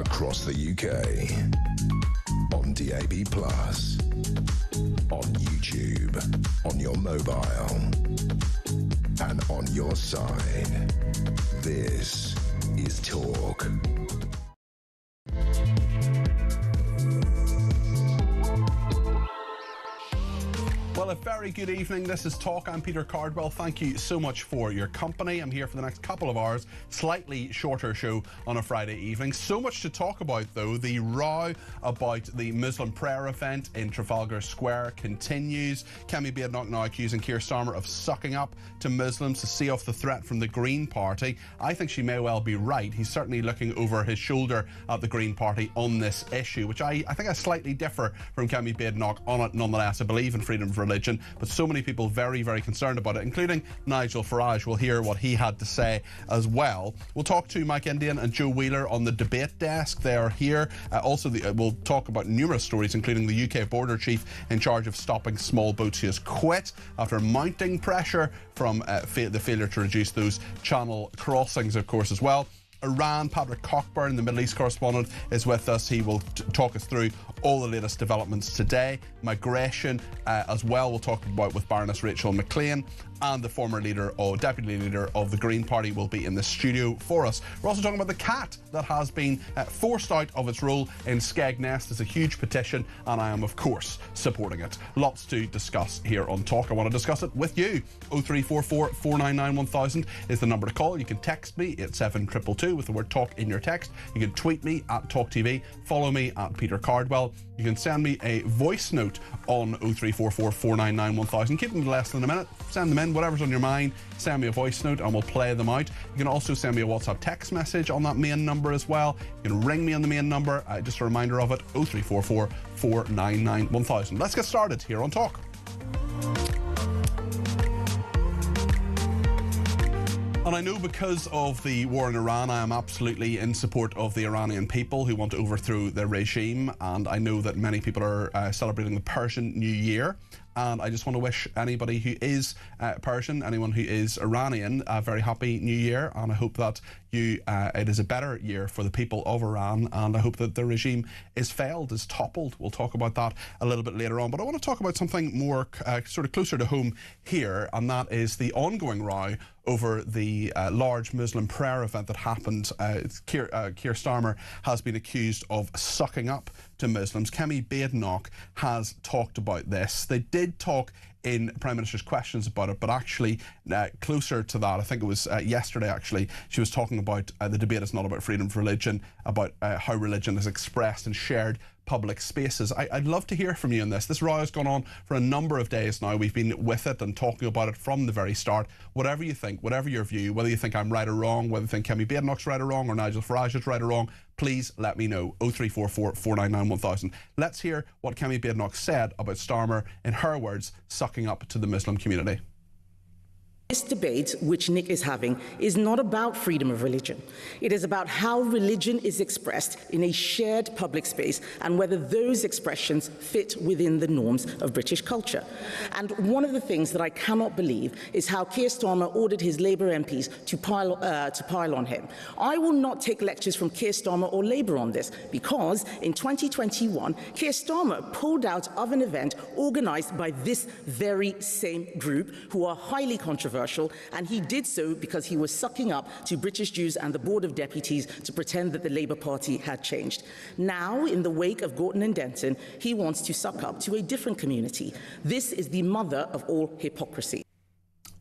across the UK, on DAB+, on YouTube, on your mobile, and on your side. This is Talk. Well, a very good evening. This is Talk. I'm Peter Cardwell. Thank you so much for your company. I'm here for the next couple of hours. Slightly shorter show on a Friday evening. So much to talk about, though. The row about the Muslim prayer event in Trafalgar Square continues. Kemi Badenoch now accusing Keir Starmer of sucking up to Muslims to see off the threat from the Green Party. I think she may well be right. He's certainly looking over his shoulder at the Green Party on this issue, which I think I slightly differ from Kemi Badenoch on it nonetheless. I believe in freedom of religion, but so many people very, very concerned about it, including Nigel Farage. We'll hear what he had to say as well. We'll talk to Mike Indian and Joe Wheeler on the debate desk. They are here. We'll talk about numerous stories, including the UK border chief in charge of stopping small boats who has quit after mounting pressure from the failure to reduce those channel crossings, of course, as well. Iran, Patrick Cockburn, the Middle East correspondent, is with us. He will talk us through all the latest developments today. Migration as well, we'll talk about with Baroness Rachel McLean, and the former deputy leader of the Green Party will be in the studio for us. We're also talking about the cat that has been forced out of its role in Skegness. It's a huge petition, and I am, of course, supporting it. Lots to discuss here on Talk. I want to discuss it with you. 0344 499 1000 is the number to call. You can text me at 7222 with the word Talk in your text. You can tweet me at talkTV. Follow me at Peter Cardwell. You can send me a voice note on 0344 499 1000. Keep them to less than a minute. Send them in, whatever's on your mind. Send me a voice note and we'll play them out. You can also send me a WhatsApp text message on that main number as well. You can ring me on the main number. Just a reminder of it, 0344 499 1000. Let's get started here on Talk. And I know because of the war in Iran, I am absolutely in support of the Iranian people who want to overthrow their regime. And I know that many people are celebrating the Persian New Year. And I just want to wish anybody who is Persian, anyone who is Iranian, a very happy New Year. And I hope that it is a better year for the people of Iran. And I hope that the regime is failed, is toppled. We'll talk about that a little bit later on. But I want to talk about something more sort of closer to home here, and that is the ongoing row over the large Muslim prayer event that happened. Keir Starmer has been accused of sucking up to Muslims. Kemi Badenoch has talked about this. They did talk in Prime Minister's questions about it, but actually closer to that, I think it was yesterday actually, she was talking about the debate is not about freedom of religion, about how religion is expressed and shared public spaces. I'd love to hear from you on this. This row has gone on for a number of days now. We've been with it and talking about it from the very start. Whatever you think, whatever your view, whether you think I'm right or wrong, whether you think Kemi Badenoch's right or wrong, or Nigel Farage is right or wrong, please let me know. 0344 499 1000. Let's hear what Kemi Badenoch said about Starmer, in her words, sucking up to the Muslim community. This debate, which Nick is having, is not about freedom of religion. It is about how religion is expressed in a shared public space and whether those expressions fit within the norms of British culture. And one of the things that I cannot believe is how Keir Starmer ordered his Labour MPs to pile on him. I will not take lectures from Keir Starmer or Labour on this, because in 2021, Keir Starmer pulled out of an event organised by this very same group, who are highly controversial, and he did so because he was sucking up to British Jews and the Board of Deputies to pretend that the Labour Party had changed. Now, in the wake of Gorton and Denton, he wants to suck up to a different community. This is the mother of all hypocrisy.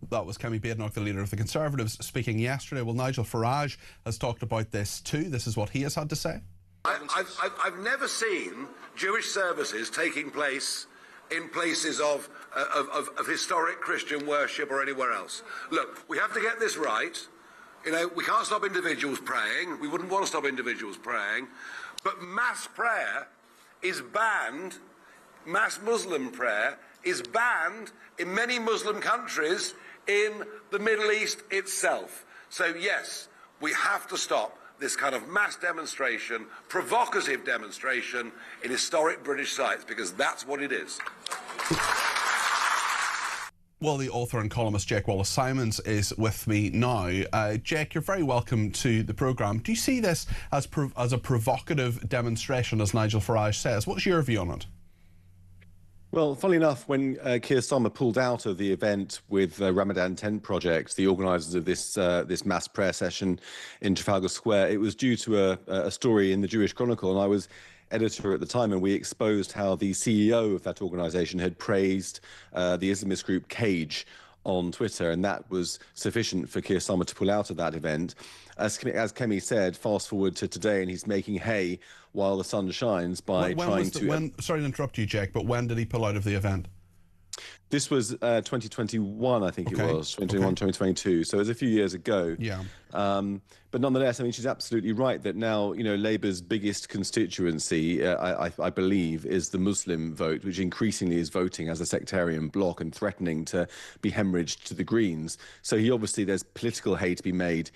That was Kemi Badenoch, the leader of the Conservatives, speaking yesterday. Well, Nigel Farage has talked about this too. This is what he has had to say. I've never seen Jewish services taking place in places of historic Christian worship or anywhere else. Look, we have to get this right. You know, we can't stop individuals praying. We wouldn't want to stop individuals praying. But mass prayer is banned. Mass Muslim prayer is banned in many Muslim countries in the Middle East itself. So yes, we have to stop this kind of mass demonstration, provocative demonstration in historic British sites, because that's what it is. Well, the author and columnist Jake Wallace-Simons is with me now. Jake, you're very welcome to the programme. Do you see this as a provocative demonstration, as Nigel Farage says? What's your view on it? Well, funnily enough, when Keir Starmer pulled out of the event with Ramadan Tent Project, the organisers of this mass prayer session in Trafalgar Square, it was due to a story in the Jewish Chronicle, and I was editor at the time, and we exposed how the CEO of that organisation had praised the Islamist group Cage on Twitter, and that was sufficient for Keir Starmer to pull out of that event. As Kemi said, fast forward to today, and he's making hay while the sun shines by trying to... Sorry to interrupt you, Jake, but when did he pull out of the event? This was 2021, I think it was, 2022. So it was a few years ago. Yeah. But nonetheless, I mean, she's absolutely right that now, you know, Labour's biggest constituency, I believe, is the Muslim vote, which increasingly is voting as a sectarian bloc and threatening to be hemorrhaged to the Greens. So obviously there's political hay to be made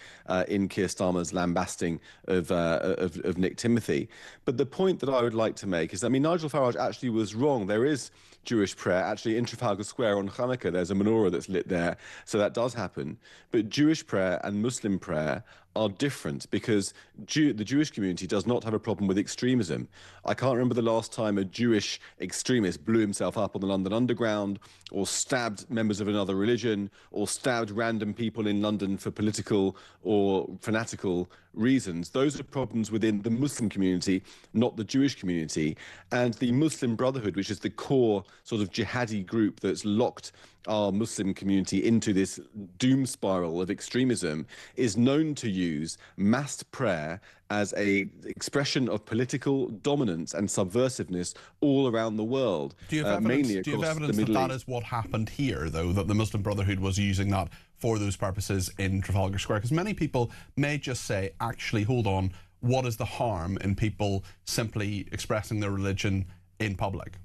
in Keir Starmer's lambasting of Nick Timothy. But the point that I would like to make is, I mean, Nigel Farage actually was wrong. There is Jewish prayer. Actually, in Trafalgar Square on Hanukkah, there's a menorah that's lit there, so that does happen. But Jewish prayer and Muslim prayer are different because the Jewish community does not have a problem with extremism. I can't remember the last time a Jewish extremist blew himself up on the London Underground or stabbed members of another religion or stabbed random people in London for political or fanatical reasons. Those are problems within the Muslim community, not the Jewish community. And the Muslim Brotherhood, which is the core sort of jihadi group that's locked our Muslim community into this doom spiral of extremism, is known to use massed prayer as an expression of political dominance and subversiveness all around the world. Do you have evidence that that is what happened here, though, that the Muslim Brotherhood was using that for those purposes in Trafalgar Square? Because many people may just say, actually, hold on, what is the harm in people simply expressing their religion in public?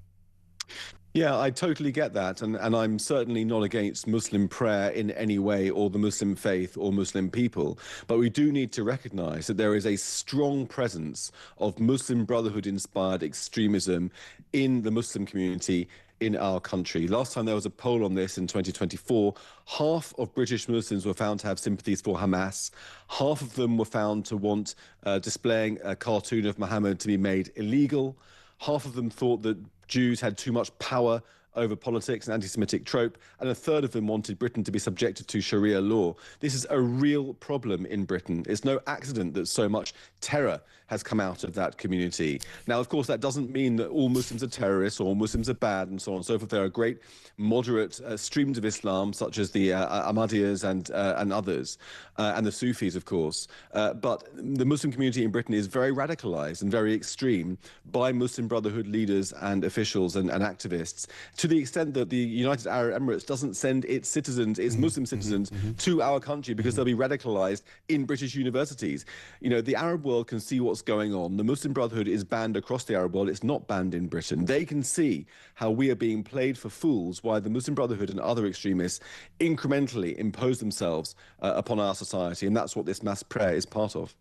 Yeah, I totally get that, and I'm certainly not against Muslim prayer in any way, or the Muslim faith or Muslim people, but we do need to recognise that there is a strong presence of Muslim Brotherhood-inspired extremism in the Muslim community in our country. Last time there was a poll on this in 2024, half of British Muslims were found to have sympathies for Hamas. Half of them were found to want displaying a cartoon of Muhammad to be made illegal. Half of them thought that Jews had too much power over politics and anti-Semitic trope, and a third of them wanted Britain to be subjected to Sharia law. This is a real problem in Britain. It's no accident that so much terror has come out of that community. Now, of course, that doesn't mean that all Muslims are terrorists or all Muslims are bad and so on and so forth. There are great moderate streams of Islam, such as the Ahmadiyyas and others, and the Sufis, of course. But the Muslim community in Britain is very radicalized and very extreme by Muslim Brotherhood leaders and officials and activists, to the extent that the United Arab Emirates doesn't send its citizens, its Muslim citizens, to our country because they'll be radicalized in British universities. You know, the Arab world can see what's going on. The Muslim Brotherhood is banned across the Arab world. It's not banned in Britain. They can see how we are being played for fools, why the Muslim Brotherhood and other extremists incrementally impose themselves upon our society, and that's what this mass prayer is part of.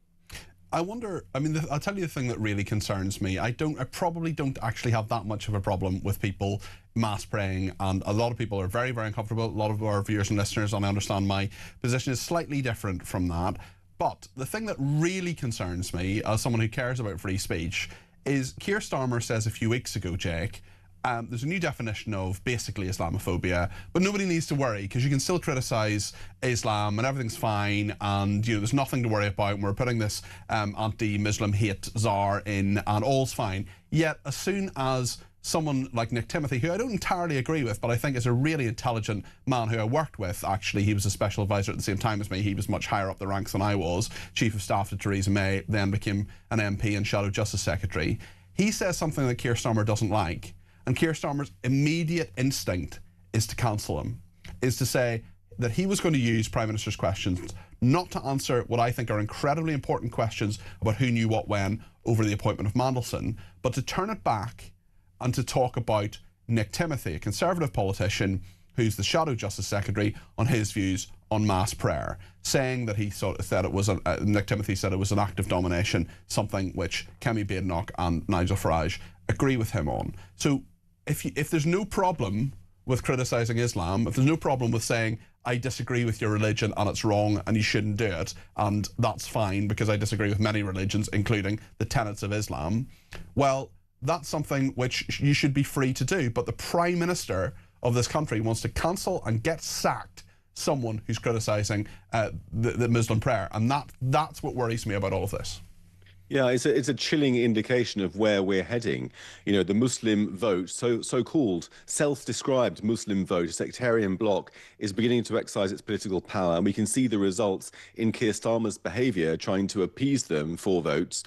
I wonder, I mean, I'll tell you the thing that really concerns me. I probably don't actually have that much of a problem with people mass praying, and a lot of people are very, very uncomfortable. A lot of our viewers and listeners, and I understand my position is slightly different from that. But the thing that really concerns me, as someone who cares about free speech, is Keir Starmer says a few weeks ago, Jake, there's a new definition of basically Islamophobia, but nobody needs to worry because you can still criticise Islam and everything's fine, and you know there's nothing to worry about. And we're putting this anti-Muslim hate czar in, and all's fine. Yet as soon as someone like Nick Timothy, who I don't entirely agree with, but I think is a really intelligent man who I worked with, actually, he was a special advisor at the same time as me. He was much higher up the ranks than I was, Chief of Staff to Theresa May, then became an MP and Shadow Justice Secretary. He says something that Keir Starmer doesn't like, and Keir Starmer's immediate instinct is to cancel him, is to say that he was going to use Prime Minister's questions not to answer what I think are incredibly important questions about who knew what when over the appointment of Mandelson, but to turn it back and to talk about Nick Timothy, a Conservative politician who's the Shadow Justice Secretary, on his views on mass prayer, saying that he said it was Nick Timothy said it was an act of domination, something which Kemi Badenoch and Nigel Farage agree with him on. So if there's no problem with criticising Islam, if there's no problem with saying, I disagree with your religion and it's wrong and you shouldn't do it, and that's fine because I disagree with many religions, including the tenets of Islam, well, that's something which you should be free to do. But the Prime Minister of this country wants to cancel and get sacked someone who's criticising the Muslim prayer. And that's what worries me about all of this. Yeah, it's a chilling indication of where we're heading. You know, the Muslim vote, so-called self-described Muslim vote, a sectarian bloc, is beginning to exercise its political power. And we can see the results in Keir Starmer's behaviour, trying to appease them for votes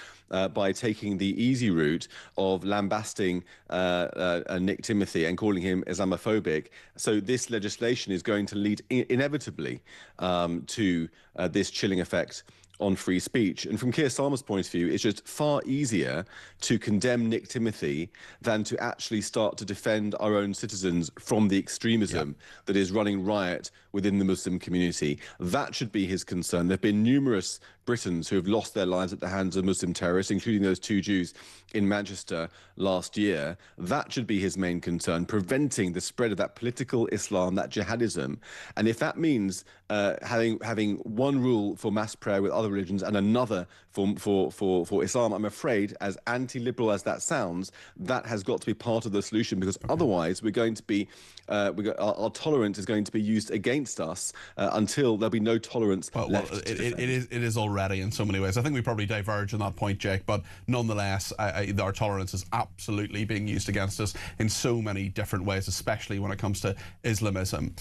by taking the easy route of lambasting Nick Timothy and calling him Islamophobic. So this legislation is going to lead inevitably to this chilling effect on free speech. And from Keir Starmer's point of view, it's just far easier to condemn Nick Timothy than to actually start to defend our own citizens from the extremism that is running riot within the Muslim community. That should be his concern. There have been numerous Britons who have lost their lives at the hands of Muslim terrorists, including those 2 Jews in Manchester last year. That should be his main concern, preventing the spread of that political Islam, that jihadism. And if that means having one rule for mass prayer with other religions and another for Islam, I'm afraid, as anti-liberal as that sounds, that has got to be part of the solution, because otherwise we're going to be our tolerance is going to be used against us until there'll be no tolerance left. Well, it is already in so many ways. I think we probably diverge on that point, Jake, but nonetheless, our tolerance is absolutely being used against us in so many different ways, especially when it comes to Islamism.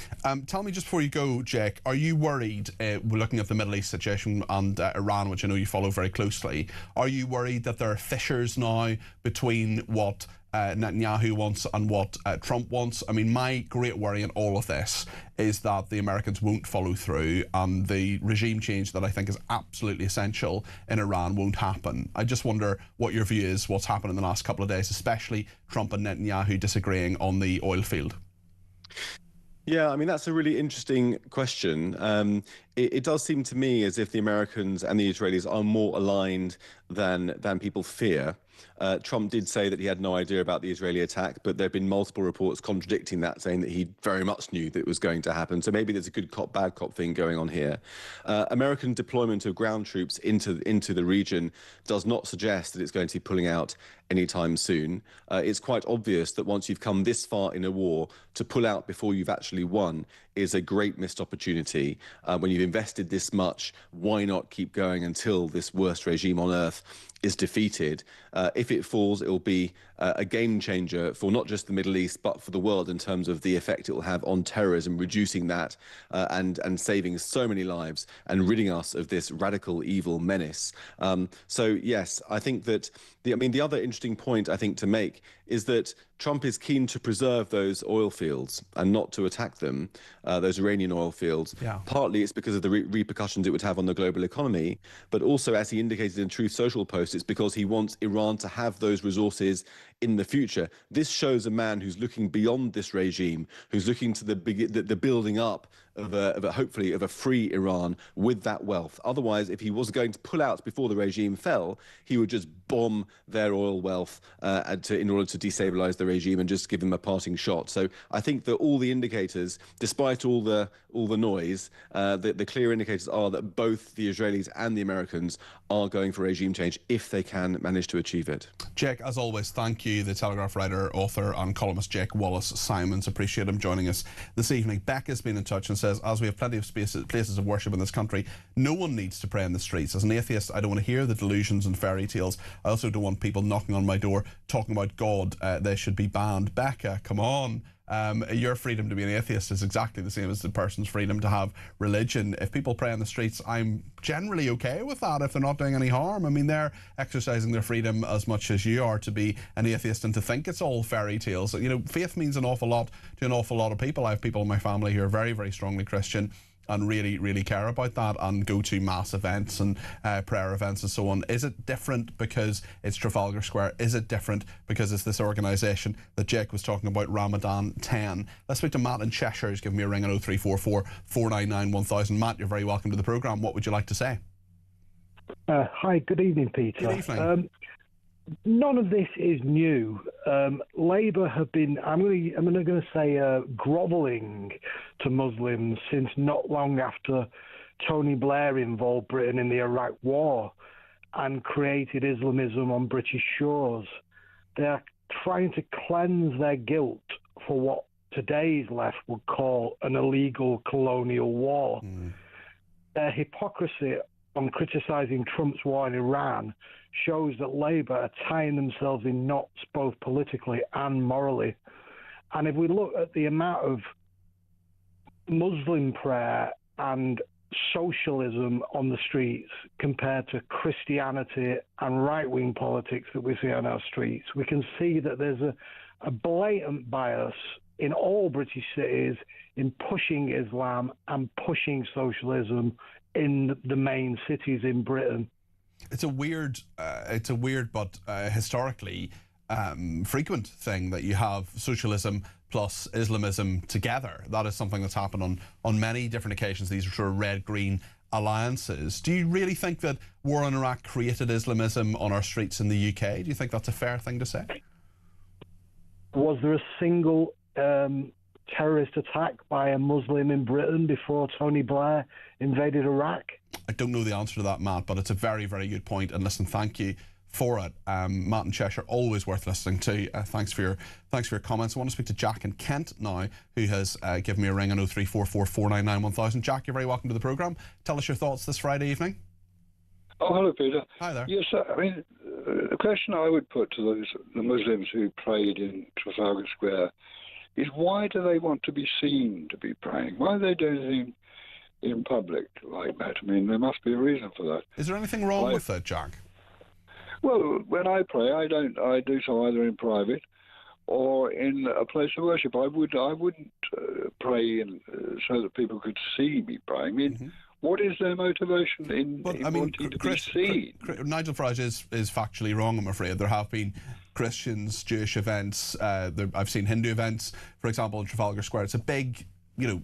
Tell me just before you go, Jake, are you worried, we're looking at the Middle East situation and Iran, which I know you follow very closely, are you worried that there are fissures now between what Netanyahu wants and what Trump wants? I mean, my great worry in all of this is that the Americans won't follow through and the regime change that I think is absolutely essential in Iran won't happen. I just wonder what your view is, what's happened in the last couple of days, especially Trump and Netanyahu disagreeing on the oil field. Yeah, I mean, that's a really interesting question. It does seem to me as if the Americans and the Israelis are more aligned than people fear. Trump did say that he had no idea about the Israeli attack, but there have been multiple reports contradicting that, saying that he very much knew that it was going to happen. So maybe there's a good cop, bad cop thing going on here. American deployment of ground troops into the region does not suggest that it's going to be pulling out anytime soon. It's quite obvious that once you've come this far in a war, to pull out before you've actually won is a great missed opportunity. When you've invested this much, why not keep going until this worst regime on earth is defeated? If it falls, it will be a game changer for not just the Middle East, but for the world in terms of the effect it will have on terrorism, reducing that and saving so many lives and ridding us of this radical evil menace. So, yes, I think that the other interesting point I think to make is that Trump is keen to preserve those oil fields and not to attack them, those Iranian oil fields. Yeah. Partly it's because of the repercussions it would have on the global economy, but also, as he indicated in Truth Social post, it's because he wants Iran to have those resources in the future. This shows a man who's looking beyond this regime, who's looking to the building up of hopefully of a free Iran with that wealth. Otherwise, if he was going to pull out before the regime fell, he would just bomb their oil wealth in order to destabilize the regime and just give them a parting shot. So I think that all the indicators, despite all the noise, the clear indicators are that both the Israelis and the Americans are going for regime change if they can manage to achieve it. Jake, as always, thank you, the Telegraph writer, author and columnist Jake Wallace-Simons. Appreciate him joining us this evening. Becca's been in touch and says, as we have plenty of places of worship in this country, no one needs to pray in the streets. As an atheist, I don't want to hear the delusions and fairy tales. I also don't want people knocking on my door talking about God. They should be banned. Becca, come on. Your freedom to be an atheist is exactly the same as the person's freedom to have religion. If people pray on the streets, I'm generally okay with that if they're not doing any harm. I mean, they're exercising their freedom as much as you are to be an atheist and to think it's all fairy tales. You know, faith means an awful lot to an awful lot of people. I have people in my family who are very, very strongly Christian and really, really care about that and go to mass events and prayer events and so on. Is it different because it's Trafalgar Square? Is it different because it's this organisation that Jake was talking about, Ramadan 10? Let's speak to Matt in Cheshire. He's giving me a ring on 0344 499 1000. Matt, you're very welcome to the programme. What would you like to say? Hi, good evening, Peter. Good evening. none of this is new. Labour have been, I'm going to say, grovelling to Muslims since not long after Tony Blair involved Britain in the Iraq War and created Islamism on British shores. They are trying to cleanse their guilt for what today's left would call an illegal colonial war. Their hypocrisy on criticising Trump's war in Iran shows that Labour are tying themselves in knots both politically and morally. And if we look at the amount of Muslim prayer and socialism on the streets compared to Christianity and right-wing politics that we see on our streets, we can see that there's a blatant bias in all British cities in pushing Islam and pushing socialism in the main cities in Britain. It's a weird but historically frequent thing that you have socialism plus Islamism together. That is something that's happened on many different occasions. These are sort of red-green alliances. Do you really think that war in Iraq created Islamism on our streets in the UK? Do you think that's a fair thing to say? Was there a single terrorist attack by a Muslim in Britain before Tony Blair invaded Iraq? I don't know the answer to that, Matt, but it's a very, very good point. And listen, thank you for it. Matt in Cheshire, always worth listening to. Thanks for your comments. I want to speak to Jack in Kent now, who has given me a ring on 0344 499 1000. Jack, you're very welcome to the programme. Tell us your thoughts this Friday evening. Oh, hello, Peter. Hi there. Yes, I mean, the question I would put to the Muslims who prayed in Trafalgar Square is, why do they want to be seen to be praying? Why are they doing anything in public like that? I mean, there must be a reason for that. Is there anything wrong with it, Jack? Well, when I pray, I do so either in private or in a place of worship. I wouldn't pray so that people could see me praying. I mean, what is their motivation in wanting to be seen? Nigel Farage is factually wrong, I'm afraid. There have been Christians, Jewish events. I've seen Hindu events, for example, in Trafalgar Square. It's a big,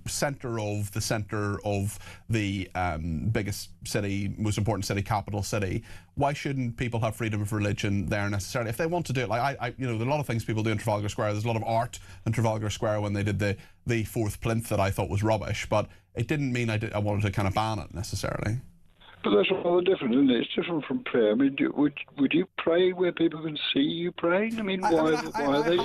centre of the biggest city, most important city, capital city. Why shouldn't people have freedom of religion there necessarily? If they want to do it, like there are a lot of things people do in Trafalgar Square. There's a lot of art in Trafalgar Square when they did the fourth plinth that I thought was rubbish, but it didn't mean I wanted to kind of ban it necessarily. But that's rather different, isn't it? It's different from prayer. I mean, would you pray where people can see you praying? I mean, why are they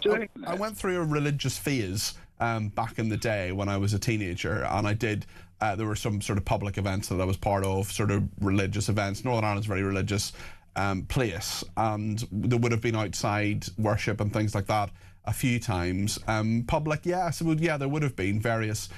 doing that? I went through a religious phase back in the day when I was a teenager, and I did. There were some sort of public events that I was part of, sort of religious events. Northern Ireland's a very religious place, and there would have been outside worship and things like that a few times. Public, yes, there would have been various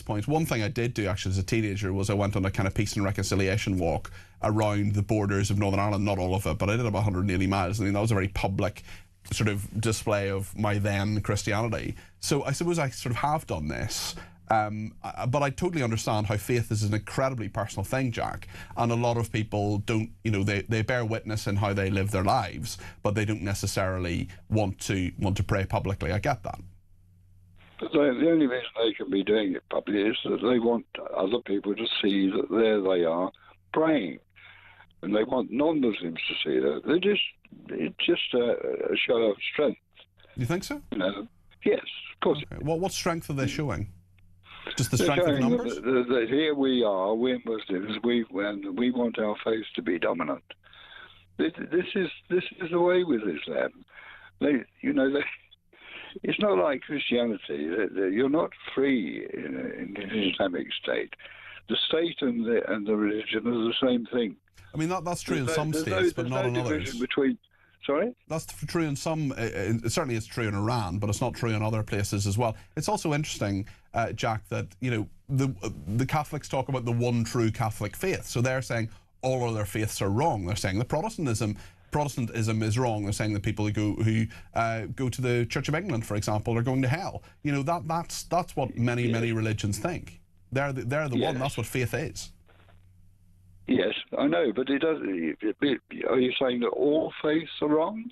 points. One thing I did do actually as a teenager was I went on a kind of peace and reconciliation walk around the borders of Northern Ireland, not all of it, but I did about 180 miles. I mean, that was a very public sort of display of my then Christianity. So I suppose I sort of have done this. But I totally understand how faith is an incredibly personal thing, Jack, and a lot of people don't, they bear witness in how they live their lives, but they don't necessarily want to pray publicly. I get that. But the only reason they can be doing it publicly is that they want other people to see that there they are praying, and they want non-Muslims to see that. It's just a show of strength. You think so? Yes, of course. Okay. Well, what strength are they showing? Just the strength of numbers? That here we are, we're Muslims, we want our faith to be dominant. This is the way with Islam. It's not like Christianity. You're not free in an Islamic state. The state and the religion are the same thing. I mean, that's true in some states, but not in others. Sorry? That's true in some, certainly it's true in Iran, but it's not true in other places as well. It's also interesting, Jack, that, the Catholics talk about the one true Catholic faith. So they're saying all other faiths are wrong. They're saying the Protestantism is wrong. They're saying that people who go to the Church of England, for example, are going to hell. That's what many religions think. They're the one. That's what faith is. Yes, I know, but it does. Are you saying that all faiths are wrong?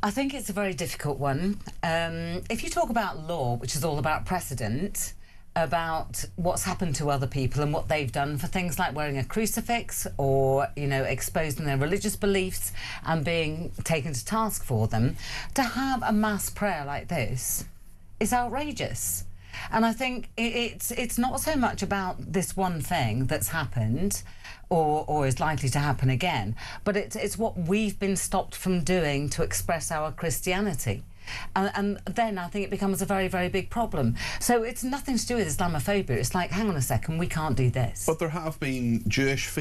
I think it's a very difficult one. If you talk about law, which is all about precedent, about what's happened to other people and what they've done for things like wearing a crucifix or, exposing their religious beliefs and being taken to task for them, to have a mass prayer like this is outrageous. And I think it's not so much about this one thing that's happened or is likely to happen again, but it's what we've been stopped from doing to express our Christianity. And then I think it becomes a very, very big problem. So it's nothing to do with Islamophobia. It's like, hang on a second, we can't do this. But there have been Jewish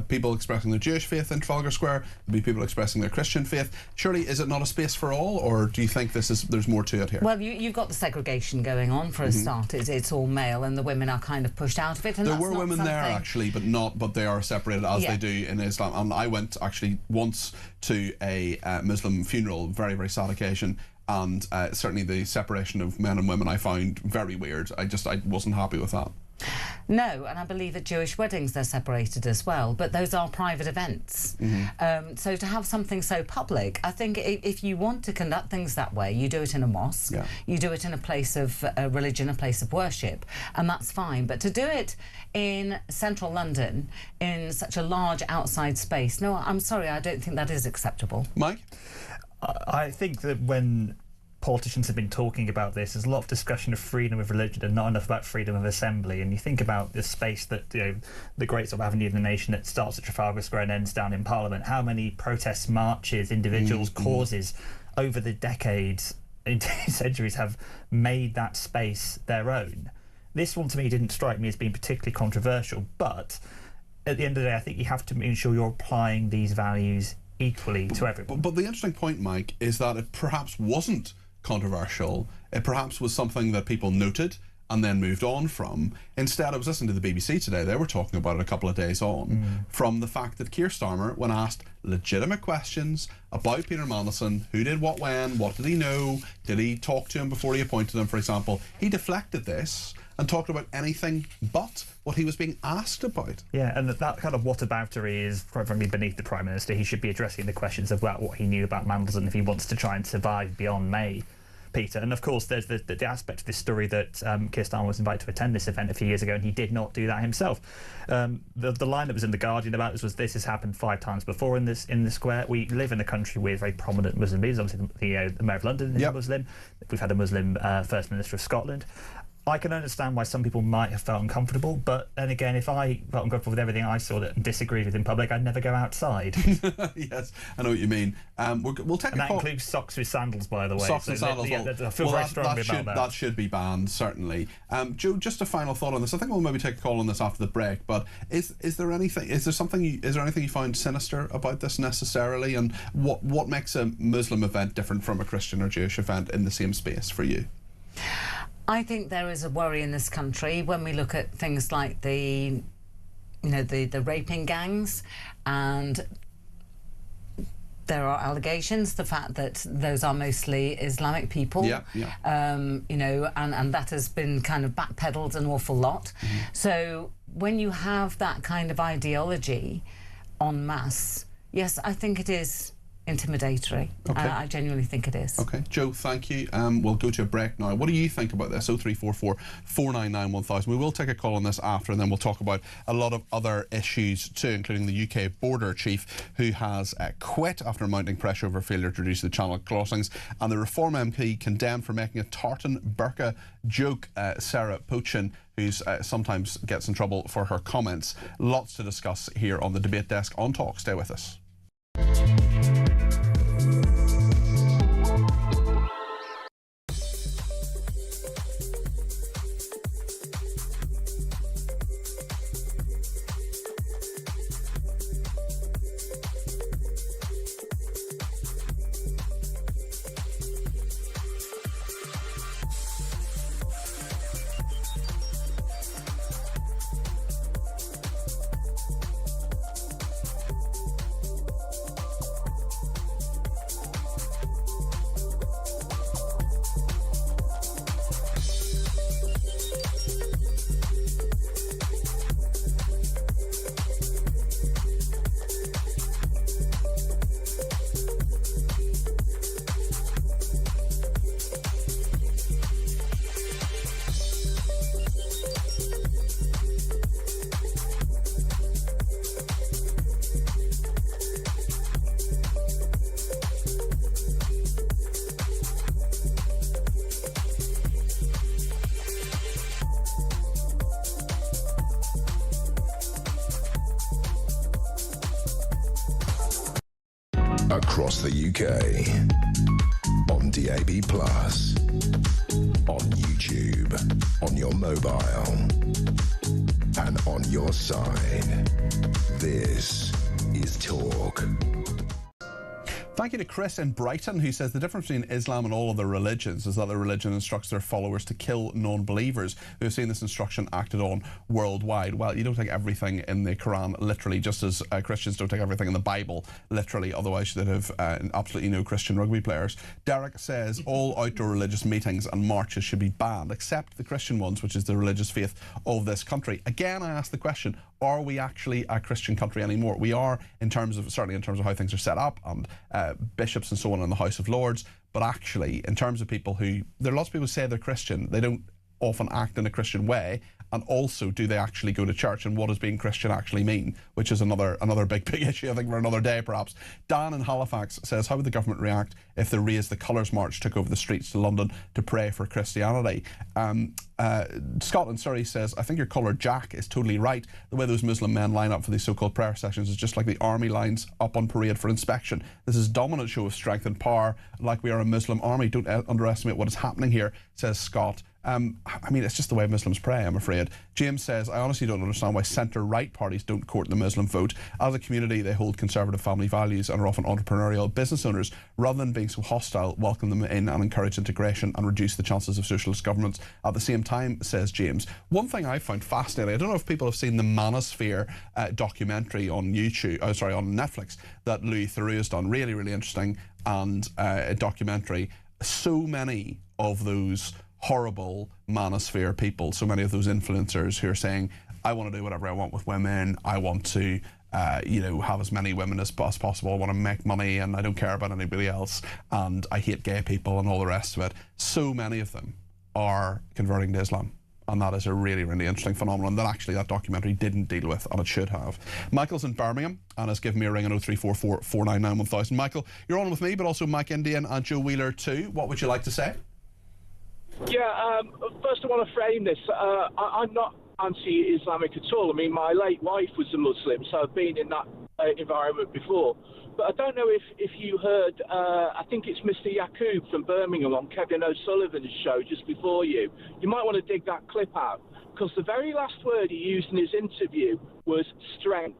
people expressing their Jewish faith in Trafalgar Square. There'll be people expressing their Christian faith. Surely, is it not a space for all, or do you think there's more to it here? Well, you've got the segregation going on for a start. It's all male, and the women are kind of pushed out of it. And there were women there actually, but they are separated as they do in Islam. And I went actually once to a Muslim funeral, very, very sad occasion. And certainly the separation of men and women I found very weird. I wasn't happy with that. No, and I believe at Jewish weddings they're separated as well, but those are private events. So to have something so public, I think if you want to conduct things that way, you do it in a mosque, you do it in a place of religion, a place of worship, and that's fine. But to do it in central London, in such a large outside space, no, I'm sorry, I don't think that is acceptable. Mike? I think that when politicians have been talking about this, there's a lot of discussion of freedom of religion and not enough about freedom of assembly. And you think about this space that, the great sort of avenue of the nation that starts at Trafalgar Square and ends down in Parliament, how many protests, marches, individuals, causes over the decades, into centuries, have made that space their own. This one to me didn't strike me as being particularly controversial, but at the end of the day, I think you have to ensure you're applying these values equally to everyone. But the interesting point, Mike, is that it perhaps wasn't controversial. It perhaps was something that people noted and then moved on from. Instead, I was listening to the BBC today. They were talking about it a couple of days on, from the fact that Keir Starmer, when asked legitimate questions about Peter Mandelson, who did what when, what did he know, did he talk to him before he appointed him, for example, he deflected this and talked about anything but what he was being asked about. Yeah, and that kind of whataboutery is quite frankly beneath the Prime Minister. He should be addressing the questions about what he knew about Mandelson if he wants to try and survive beyond May, Peter. And of course there's the aspect of this story that Keir Starmer was invited to attend this event a few years ago and he did not do that himself. The line that was in The Guardian about this has happened 5 times before in the square. We live in a country with very prominent Muslim leaders. Obviously the Mayor of London is a Muslim. We've had a Muslim First Minister of Scotland. I can understand why some people might have felt uncomfortable, but then again, if I felt uncomfortable with everything I saw that disagreed with in public, I'd never go outside. Yes, I know what you mean. We'll take and a that includes socks with sandals, by the way. Socks and sandals. I feel very strongly about that. That should be banned, certainly. Joe, just a final thought on this. I think we'll maybe take a call on this after the break. But is there anything you find sinister about this necessarily, and what makes a Muslim event different from a Christian or Jewish event in the same space for you? I think there is a worry in this country when we look at things like the raping gangs, and there are allegations, the fact that those are mostly Islamic people, and that has been kind of backpedaled an awful lot. So when you have that kind of ideology en masse, yes, I think it is intimidatory. Okay. I genuinely think it is. Okay, Joe, thank you. We'll go to a break now. What do you think about this? 0344 499 1000. We will take a call on this after, and then we'll talk about a lot of other issues too, including the UK border chief who has quit after mounting pressure over failure to reduce the channel crossings, and the Reform MP condemned for making a tartan burqa joke, Sarah Pochin, who sometimes gets in trouble for her comments. Lots to discuss here on the debate desk on Talk. Stay with us. across the UK, on DAB+, on YouTube, on your mobile, and on your side. This is Talk. Thank you to Chris in Brighton, who says the difference between Islam and all other religions is that the religion instructs their followers to kill non-believers who have seen this instruction acted on worldwide. Well, you don't take everything in the Quran literally, just as Christians don't take everything in the Bible literally, otherwise they'd have absolutely no Christian rugby players. Derek says all outdoor religious meetings and marches should be banned, except the Christian ones, which is the religious faith of this country. Again, I ask the question, are we actually a Christian country anymore? We are, certainly in terms of how things are set up, and bishops and so on in the House of Lords, but actually in terms of people who, there are lots of people who say they're Christian, they don't often act in a Christian way, and also do they actually go to church, and what does being Christian actually mean, which is another big issue, I think, for another day perhaps. Dan in Halifax says, how would the government react if the Raise the Colours March took over the streets to London to pray for Christianity? Scott in Surrey says, I think your caller Jack is totally right. The way those Muslim men line up for these so-called prayer sessions is just like the army lines up on parade for inspection. This is a dominant show of strength and power, like we are a Muslim army. Don't underestimate what is happening here, says Scott. I mean, it's just the way Muslims pray, I'm afraid. James says, I honestly don't understand why centre-right parties don't court the Muslim vote. As a community, they hold conservative family values and are often entrepreneurial business owners. Rather than being so hostile, welcome them in and encourage integration and reduce the chances of socialist governments at the same time, says James. One thing I found fascinating, I don't know if people have seen the Manosphere documentary on on Netflix that Louis Theroux has done. Really, really interesting, and a documentary. So many of those horrible manosphere people, so many of those influencers who are saying, I want to do whatever I want with women, I want to have as many women as possible, I want to make money and I don't care about anybody else, and I hate gay people and all the rest of it. So many of them are converting to Islam, and that is a really, really interesting phenomenon that actually that documentary didn't deal with, and it should have. Michael's in Birmingham and has given me a ring on 0344 499 1000. Michael, you're on with me, but also Mike Indian and Joe Wheeler too. What would you like to say? Yeah, first I want to frame this. I'm not anti-Islamic at all. I mean, my late wife was a Muslim, so I've been in that environment before. But I don't know if you heard, I think it's Mr. Yaqub from Birmingham on Kevin O'Sullivan's show just before you. You might want to dig that clip out, because the very last word he used in his interview was strength.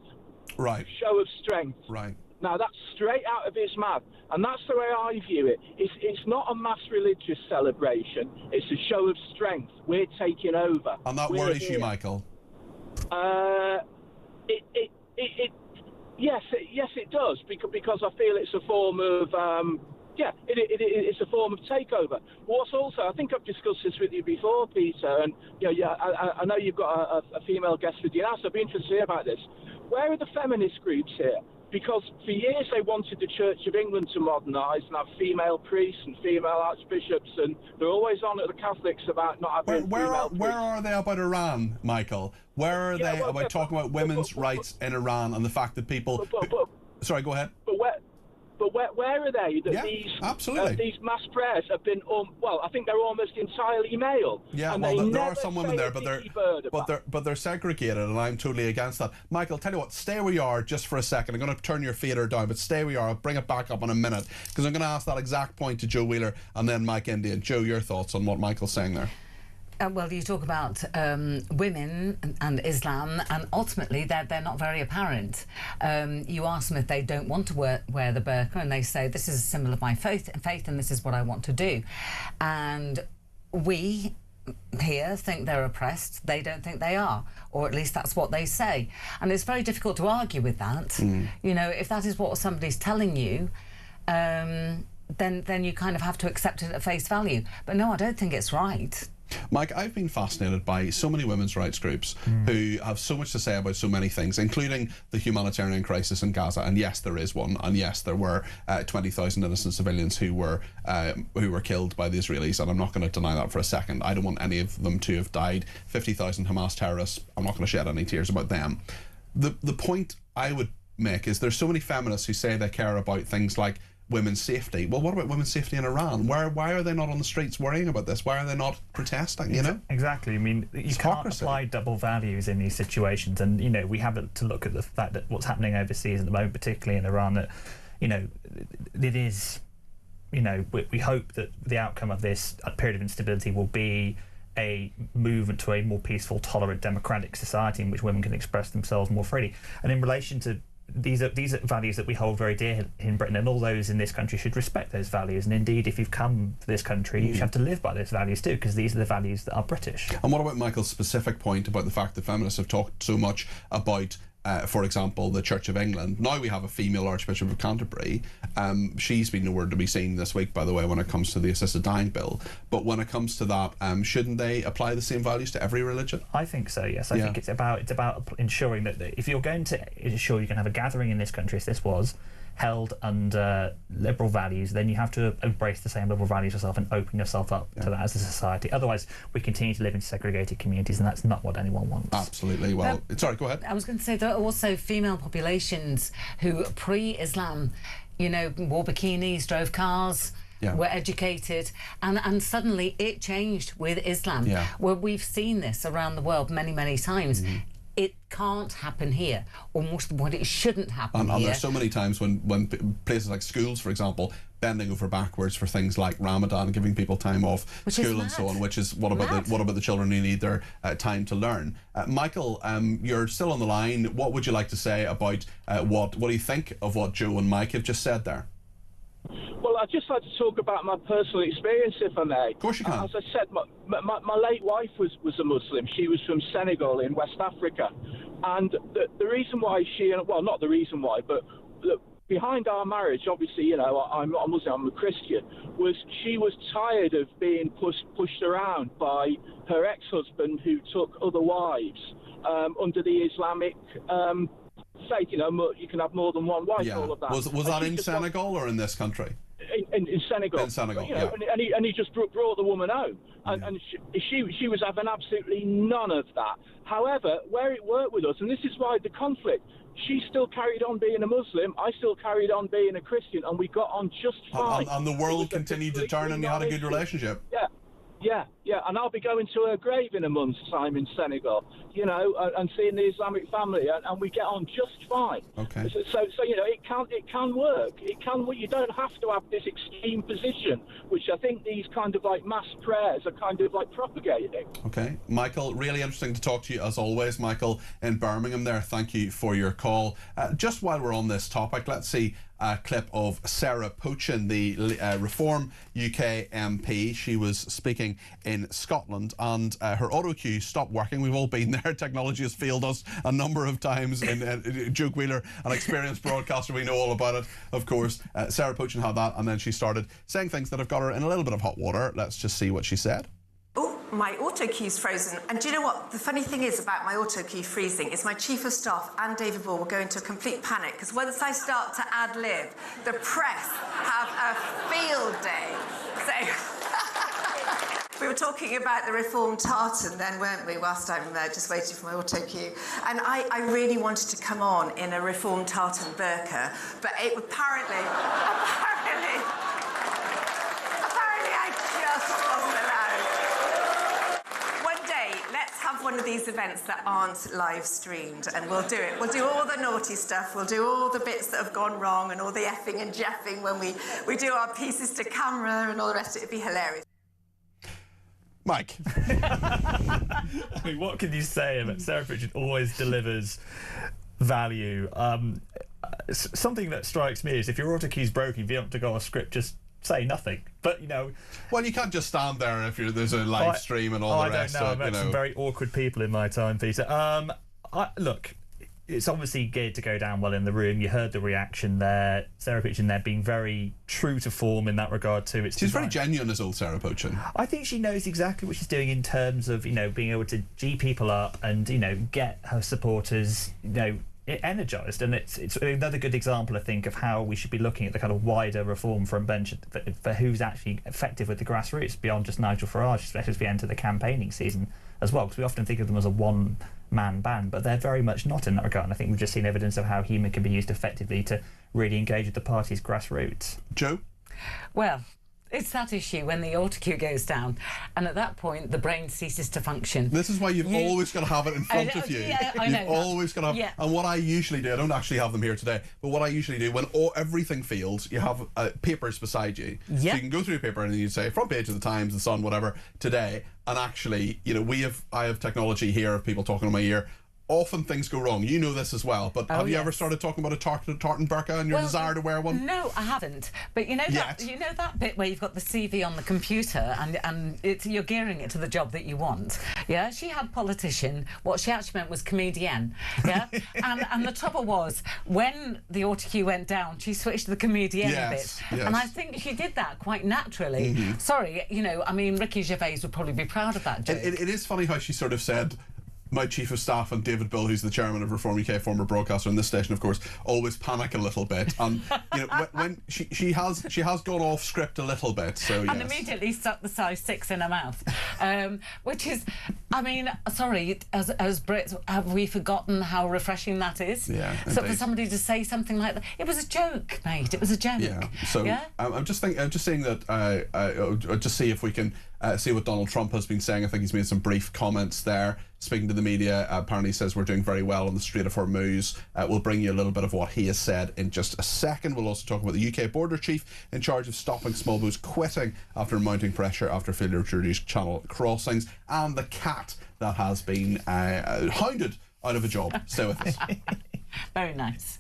Right. Show of strength. Right. Now, that's straight out of his mouth, and that's the way I view it. It's not a mass religious celebration. It's a show of strength. We're taking over. And that worries you, Michael? Yes, it does, because I feel it's a form of, it's a form of takeover. What's also, I think I've discussed this with you before, Peter, and I know you've got a female guest with you now, so I'd be interested to hear about this. Where are the feminist groups here? Because for years they wanted the Church of England to modernise and have female priests and female archbishops, and they're always on at the Catholics about not having female priests. Where are they about Iran, Michael? Where are they about talking about women's rights in Iran and the fact that people... Sorry, go ahead. But where are they? Absolutely. These mass prayers have been, I think they're almost entirely male. Yeah, well, there are some women there, but they're segregated, and I'm totally against that. Michael, tell you what, stay where you are just for a second. I'm going to turn your fader down, but stay where you are. I'll bring it back up in a minute, because I'm going to ask that exact point to Joe Wheeler and then Mike Indian. Joe, your thoughts on what Michael's saying there? Well, you talk about women and Islam, and ultimately they're not very apparent. You ask them if they don't want to wear the burqa, and they say, this is a symbol of my faith, and this is what I want to do. And we here think they're oppressed. They don't think they are, or at least that's what they say. And it's very difficult to argue with that. You know, if that is what somebody's telling you, then you kind of have to accept it at face value. But no, I don't think it's right. Mike, I've been fascinated by so many women's rights groups who have so much to say about so many things, including the humanitarian crisis in Gaza. And yes, there is one. And yes, there were 20,000 innocent civilians who were killed by the Israelis. And I'm not going to deny that for a second. I don't want any of them to have died. 50,000 Hamas terrorists, I'm not going to shed any tears about them. The point I would make is there's so many feminists who say they care about things like women's safety. Well, what about women's safety in Iran? Why are they not on the streets worrying about this? Why are they not protesting, you know? Exactly. I mean, you can't apply double values in these situations, and, you know, we have to look at the fact that what's happening overseas at the moment, particularly in Iran, that it is, we hope that the outcome of this period of instability will be a movement to a more peaceful, tolerant, democratic society in which women can express themselves more freely. And in relation to these are values that we hold very dear in Britain, and all those in this country should respect those values. And indeed, if you've come to this country, you have to live by those values too, because these are the values that are British. And what about Michael's specific point about the fact that feminists have talked so much about, for example, the Church of England? Now we have a female Archbishop of Canterbury. She's been nowhere to be seen this week, by the way, when it comes to the assisted dying bill. But when it comes to that, shouldn't they apply the same values to every religion? I think so, yes. I think it's about ensuring that if you're going to ensure you can have a gathering in this country, as this was, held under liberal values, then you have to embrace the same liberal values yourself and open yourself up to that as a society. Otherwise, we continue to live in segregated communities, and that's not what anyone wants. Absolutely. Well, sorry, go ahead. I was going to say there are also female populations who, pre-Islam, wore bikinis, drove cars, were educated, and suddenly it changed with Islam. Where we've seen this around the world many, many times. It can't happen here, or most of what it shouldn't happen here. And there's so many times when places like schools, for example, bending over backwards for things like Ramadan, giving people time off school and so on, which is what about the children who need their time to learn? Michael, you're still on the line. What would you like to say about what do you think of what Joe and Mike have just said there? Well, I'd just like to talk about my personal experience, if I may. Of course you can. As I said, my late wife was a Muslim. She was from Senegal in West Africa. And the reason why not the reason why, but behind our marriage, obviously, I'm not a Muslim, I'm a Christian, was she was tired of being pushed around by her ex-husband who took other wives under the Islamic faith, you can have more than one wife, all of that. Was that in Senegal or in this country? In Senegal. In Senegal, and he just brought the woman home. And she was having absolutely none of that. However, where it worked with us, and this is why the conflict, she still carried on being a Muslim, I still carried on being a Christian, and we got on just fine. And the world continued to turn and you had a good relationship. Yeah, and I'll be going to her grave in a month's time in Senegal, and seeing the Islamic family, and we get on just fine. Okay. So it can work. It can. You don't have to have this extreme position, which I think these kind of like mass prayers are kind of like propagating. Okay, Michael, really interesting to talk to you as always. Michael in Birmingham there, thank you for your call. Just while we're on this topic, let's see a clip of Sarah Pochin, the Reform UK MP. She was speaking in Scotland and her auto cue stopped working. We've all been there. Technology has failed us a number of times. Joe Wheeler, an experienced broadcaster, we know all about it, of course. Sarah Pochin had that, and then she started saying things that have got her in a little bit of hot water. Let's just see what she said. Oh, my auto cue's frozen. And do you know what? The funny thing is about my auto cue freezing is my Chief of Staff and David Ball will go into a complete panic because once I start to ad-lib, the press have a field day. So we were talking about the reformed tartan then, weren't we, whilst I'm just waiting for my auto cue. And I really wanted to come on in a reformed tartan burqa, but it apparently I just wasn't allowed. Let's have one of these events that aren't live streamed and we'll do it. We'll do all the naughty stuff, we'll do all the bits that have gone wrong and all the effing and jeffing when we do our pieces to camera and all the rest of it. It'd be hilarious. Mike. I mean, what can you say about Sarah Pritchard always delivers value? Something that strikes me is if your auto cue's broken, if you don't have to go off script, just say nothing. But well, you can't just stand there if there's a live stream and all the rest. I don't know. I've met some very awkward people in my time, Peter. Look, it's obviously geared to go down well in the room. You heard the reaction there. Sarah Pochin there being very true to form in that regard too. She's very genuine as old Sarah Pochin. I think she knows exactly what she's doing in terms of being able to G people up and get her supporters energised, and it's another good example, I think, of how we should be looking at the kind of wider reform front bench for who's actually effective with the grassroots beyond just Nigel Farage, especially as we enter the campaigning season as well, because we often think of them as a one-man band, but they're very much not in that regard, and I think we've just seen evidence of how humour can be used effectively to really engage with the party's grassroots. Joe? Well, It's that issue when the autocue goes down, and at that point the brain ceases to function. This is why you've always got to have it in front of you. Yeah, I know. You've always got to have. Yeah. And what I usually do, I don't actually have them here today, but what I usually do when everything fails, you have papers beside you, so you can go through a paper and you say front page of the Times, the Sun, whatever today. And actually, you know, I have technology here of people talking in my ear. Often things go wrong. You know this as well. But have you ever started talking about a tartan burqa and your desire to wear one? No, I haven't. But you know that bit where you've got the CV on the computer and you're gearing it to the job that you want. Yeah, she had politician. What she actually meant was comedian. Yeah, and the trouble was when the autocue went down, she switched to the comedian bit, yes. and I think she did that quite naturally. Sorry, you know, I mean, Ricky Gervais would probably be proud of that joke. It is funny how she sort of said, my chief of staff and David Bill, who's the chairman of Reform UK, former broadcaster in this station, of course, always panic a little bit. And you know, when she has gone off script a little bit. So and immediately stuck the size 6 in her mouth, which is, I mean, sorry, as Brits, have we forgotten how refreshing that is? Yeah. So for somebody to say something like that, it was a joke, mate. It was a joke. Yeah. So I'm just saying that just see if we can see what Donald Trump has been saying. I think he's made some brief comments there, speaking to the media. Apparently says we're doing very well on the Strait of Hormuz. We'll bring you a little bit of what he has said in just a second. We'll also talk about the UK border chief in charge of stopping small boats quitting after mounting pressure after failure to reduce channel crossings, and the cat that has been hounded out of a job. Stay with us. Very nice.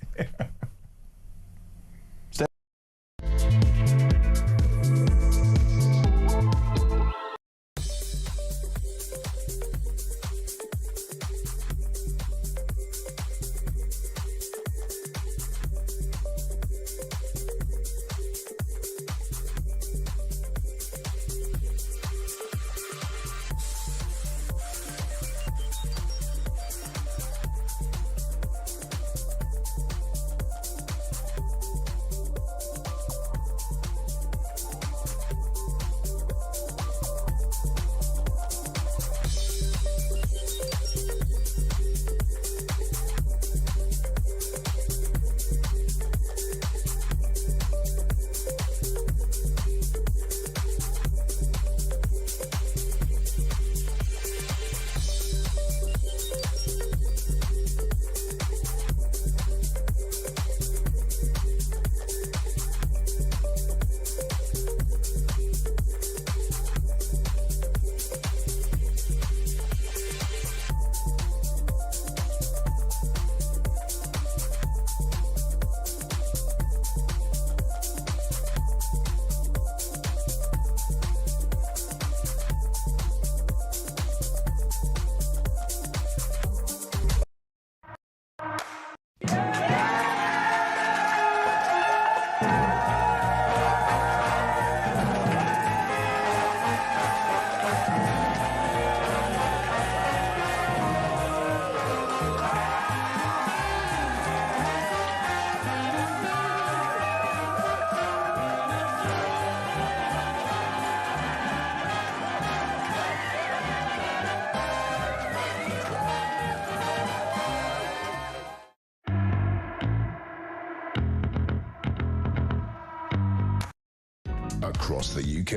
Across the UK,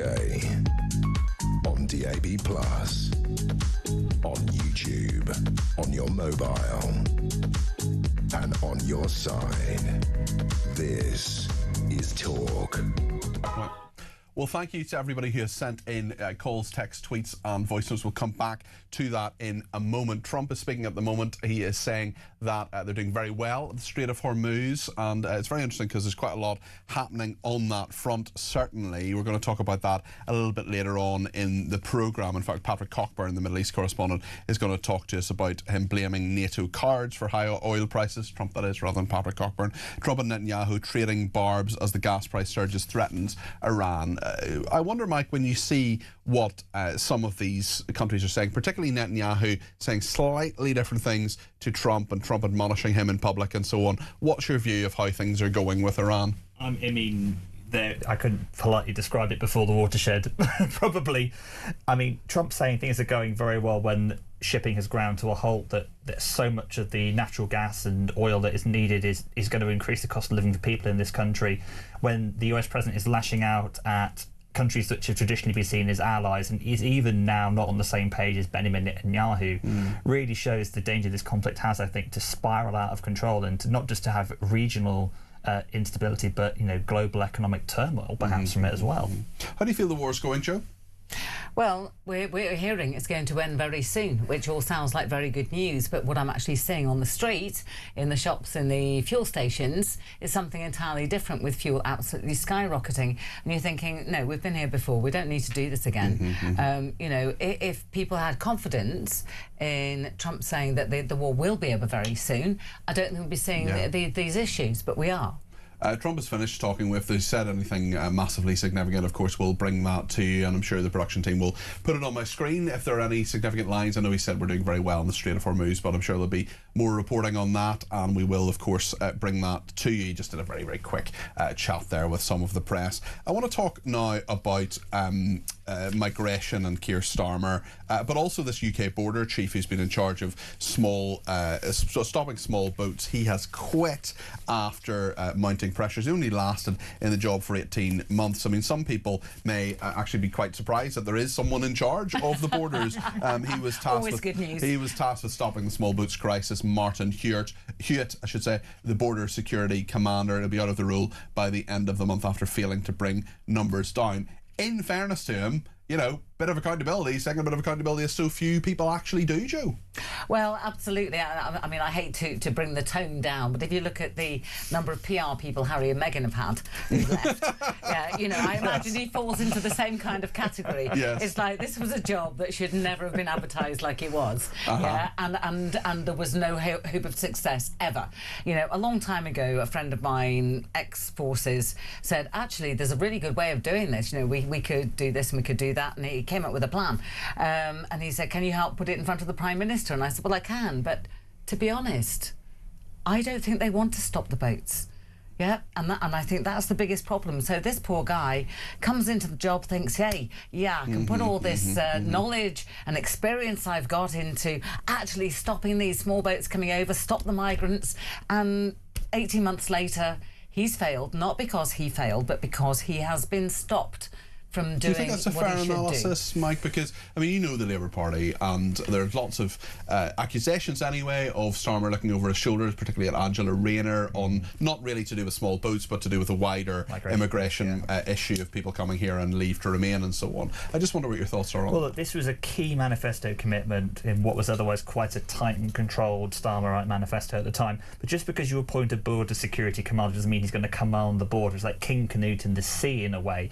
on DAB+, on YouTube, on your mobile, and on your side. This is Talk. Right. Well, thank you to everybody who has sent in calls, texts, tweets and voice notes. We'll come back to that in a moment. Trump is speaking at the moment. He is saying that they're doing very well at the Strait of Hormuz, and it's very interesting because there's quite a lot happening on that front, certainly. We're going to talk about that a little bit later on in the programme. In fact, Patrick Cockburn, the Middle East correspondent, is going to talk to us about him blaming NATO cards for high oil prices, Trump that is, rather than Patrick Cockburn. Trump and Netanyahu trading barbs as the gas price surges threatens Iran. I wonder, Mike, when you see what some of these countries are saying, particularly Netanyahu saying slightly different things to Trump and Trump admonishing him in public and so on, what's your view of how things are going with Iran? I mean, I couldn't politely describe it before the watershed, probably. I mean, Trump saying things are going very well when shipping has ground to a halt, that so much of the natural gas and oil that is needed is going to increase the cost of living for people in this country, when the US president is lashing out at countries which have traditionally been seen as allies, and is even now not on the same page as Benjamin Netanyahu, really shows the danger this conflict has, I think, to spiral out of control and to not just to have regional instability, but global economic turmoil perhaps from it as well. How do you feel the war's going, Joe? Well, we're hearing it's going to end very soon, which all sounds like very good news. But what I'm actually seeing on the street, in the shops, in the fuel stations, is something entirely different, with fuel absolutely skyrocketing. And you're thinking, no, we've been here before. We don't need to do this again. If people had confidence in Trump saying that the war will be over very soon, I don't think we'd be seeing these issues, but we are. Trump has finished talking. If they said anything massively significant, of course, we'll bring that to you, and I'm sure the production team will put it on my screen if there are any significant lines. I know he said we're doing very well in the Strait of Hormuz, but I'm sure there'll be more reporting on that, and we will, of course, bring that to you. Just did a very, very quick chat there with some of the press. I want to talk now about migration and Keir Starmer, but also this UK border chief who's been in charge of stopping small boats. He has quit after mounting pressures. He only lasted in the job for 18 months. I mean, some people may actually be quite surprised that there is someone in charge of the borders. He was tasked with stopping the small boats crisis. Martin Hewitt, I should say, the border security commander. He'll be out of the role by the end of the month after failing to bring numbers down. In fairness to him, bit of accountability, second bit of accountability, as so few people actually do, Joe. Well, absolutely. I mean, I hate to bring the tone down, but if you look at the number of PR people Harry and Meghan have had who've left, I imagine he falls into the same kind of category. Yes. It's like, this was a job that should never have been advertised like it was. And there was no hope of success ever. A long time ago, a friend of mine, ex-forces, said, actually, there's a really good way of doing this. We could do this and we could do that, and he came up with a plan. And he said, can you help put it in front of the Prime Minister? And I said, well, I can, but to be honest, I don't think they want to stop the boats. Yeah, and I think that's the biggest problem. So this poor guy comes into the job, thinks, hey, I can put all this knowledge and experience I've got into actually stopping these small boats coming over, stop the migrants, and 18 months later, he's failed, not because he failed, but because he has been stopped from doing. Do you think that's a fair analysis, Mike? Because, I mean, the Labour Party, and there's lots of accusations anyway of Starmer looking over his shoulders, particularly at Angela Rayner, on not really to do with small boats, but to do with a wider immigration issue of people coming here and leave to remain and so on. I just wonder what your thoughts are on Well, look, this was a key manifesto commitment in what was otherwise quite a tight and controlled Starmerite manifesto at the time. But just because you appoint a border security commander doesn't mean he's going to command the border. It's like King Canute in the sea, in a way.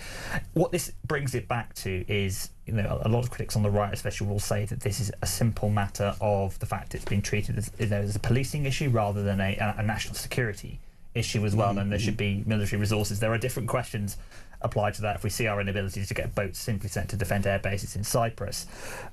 What this brings it back to is, a lot of critics on the right especially will say that this is a simple matter of the fact it's been treated as a policing issue rather than a national security issue as well, and there should be military resources. There are different questions applied to that if we see our inability to get boats simply sent to defend air bases in Cyprus.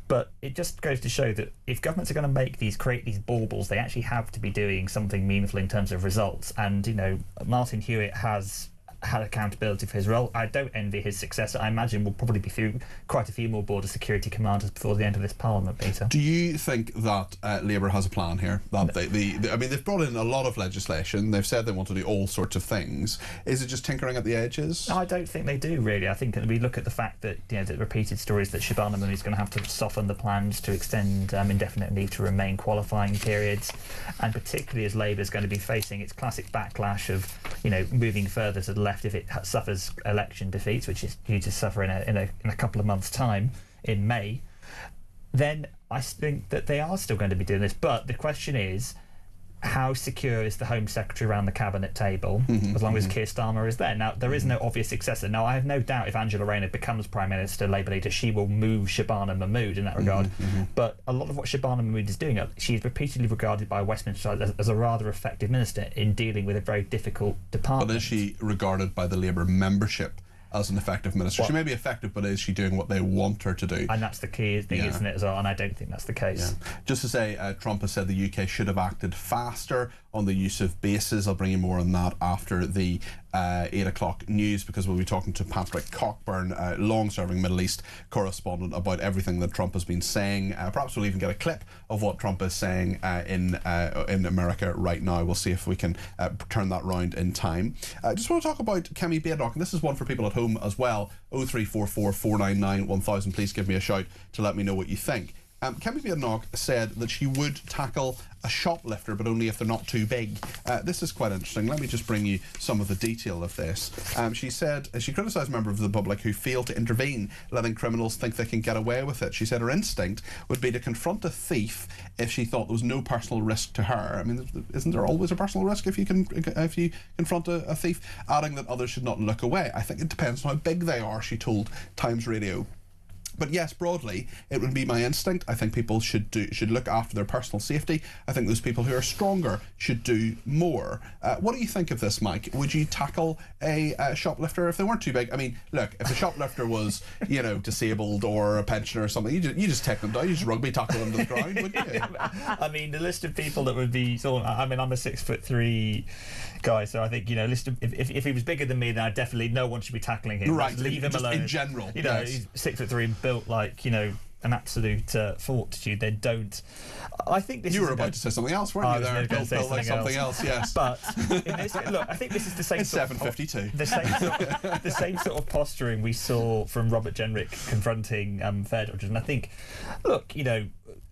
But it just goes to show that if governments are going to create these baubles, they actually have to be doing something meaningful in terms of results. And Martin Hewitt has had accountability for his role. I don't envy his successor. I imagine we'll probably be through quite a few more border security commanders before the end of this Parliament, Peter. Do you think that Labour has a plan here? That I mean, they've brought in a lot of legislation. They've said they want to do all sorts of things. Is it just tinkering at the edges? I don't think they do, really. I think we look at the fact that the repeated stories that Shabana Mooney's going to have to soften the plans to extend indefinite leave to remain qualifying periods, and particularly as Labour is going to be facing its classic backlash of moving further to the left if it suffers election defeats, which is due to suffer in a couple of months' time in May, then I think that they are still going to be doing this. But the question is, how secure is the Home Secretary around the cabinet table as long as Keir Starmer is there? Now, there is no obvious successor. Now, I have no doubt if Angela Rayner becomes Prime Minister, Labour leader, she will move Shabana Mahmood in that regard. But a lot of what Shabana Mahmood is doing, she is repeatedly regarded by Westminster as a rather effective minister in dealing with a very difficult department. But is she regarded by the Labour membership as an effective minister? She may be effective, but is she doing what they want her to do? And that's the key thing, isn't it, as well? And I don't think that's the case. Just to say, Trump has said the UK should have acted faster on the use of bases. I'll bring you more on that after the 8 o'clock news, because we'll be talking to Patrick Cockburn, long-serving Middle East correspondent, about everything that Trump has been saying. Perhaps we'll even get a clip of what Trump is saying in America right now. We'll see if we can turn that round in time. I just want to talk about Kemi Badenoch, and this is one for people at home. home as well. 0344 499 1000. Please give me a shout to let me know what you think. Kemi Beadnock said that she would tackle a shoplifter, but only if they're not too big. This is quite interesting. Let me just bring you some of the detail of this. She said she criticised members of the public who failed to intervene, letting criminals think they can get away with it. She said her instinct would be to confront a thief if she thought there was no personal risk to her. I mean, isn't there always a personal risk if you confront a thief? Adding that others should not look away. I think it depends on how big they are, she told Times Radio. But yes, broadly, it would be my instinct. I think people should look after their personal safety. I think those people who are stronger should do more. What do you think of this, Mike? Would you tackle a shoplifter if they weren't too big? I mean, look, if a shoplifter was, disabled or a pensioner or something, you just take them down, you just rugby tackle them to the ground, wouldn't you? I mean, the list of people that would be I'm a 6'3" guy, so I think, if he was bigger than me, then no one should be tackling him. Right, just leave him alone. In general, he's 6'3" and built like, an absolute fortitude. They don't. I think this. You were about to say something else, weren't you? There, built like something else. Yes. But in this, look, I think this is the same. It's 7:52. The same sort of posturing we saw from Robert Jenrick confronting fare dodgers, and I think, look,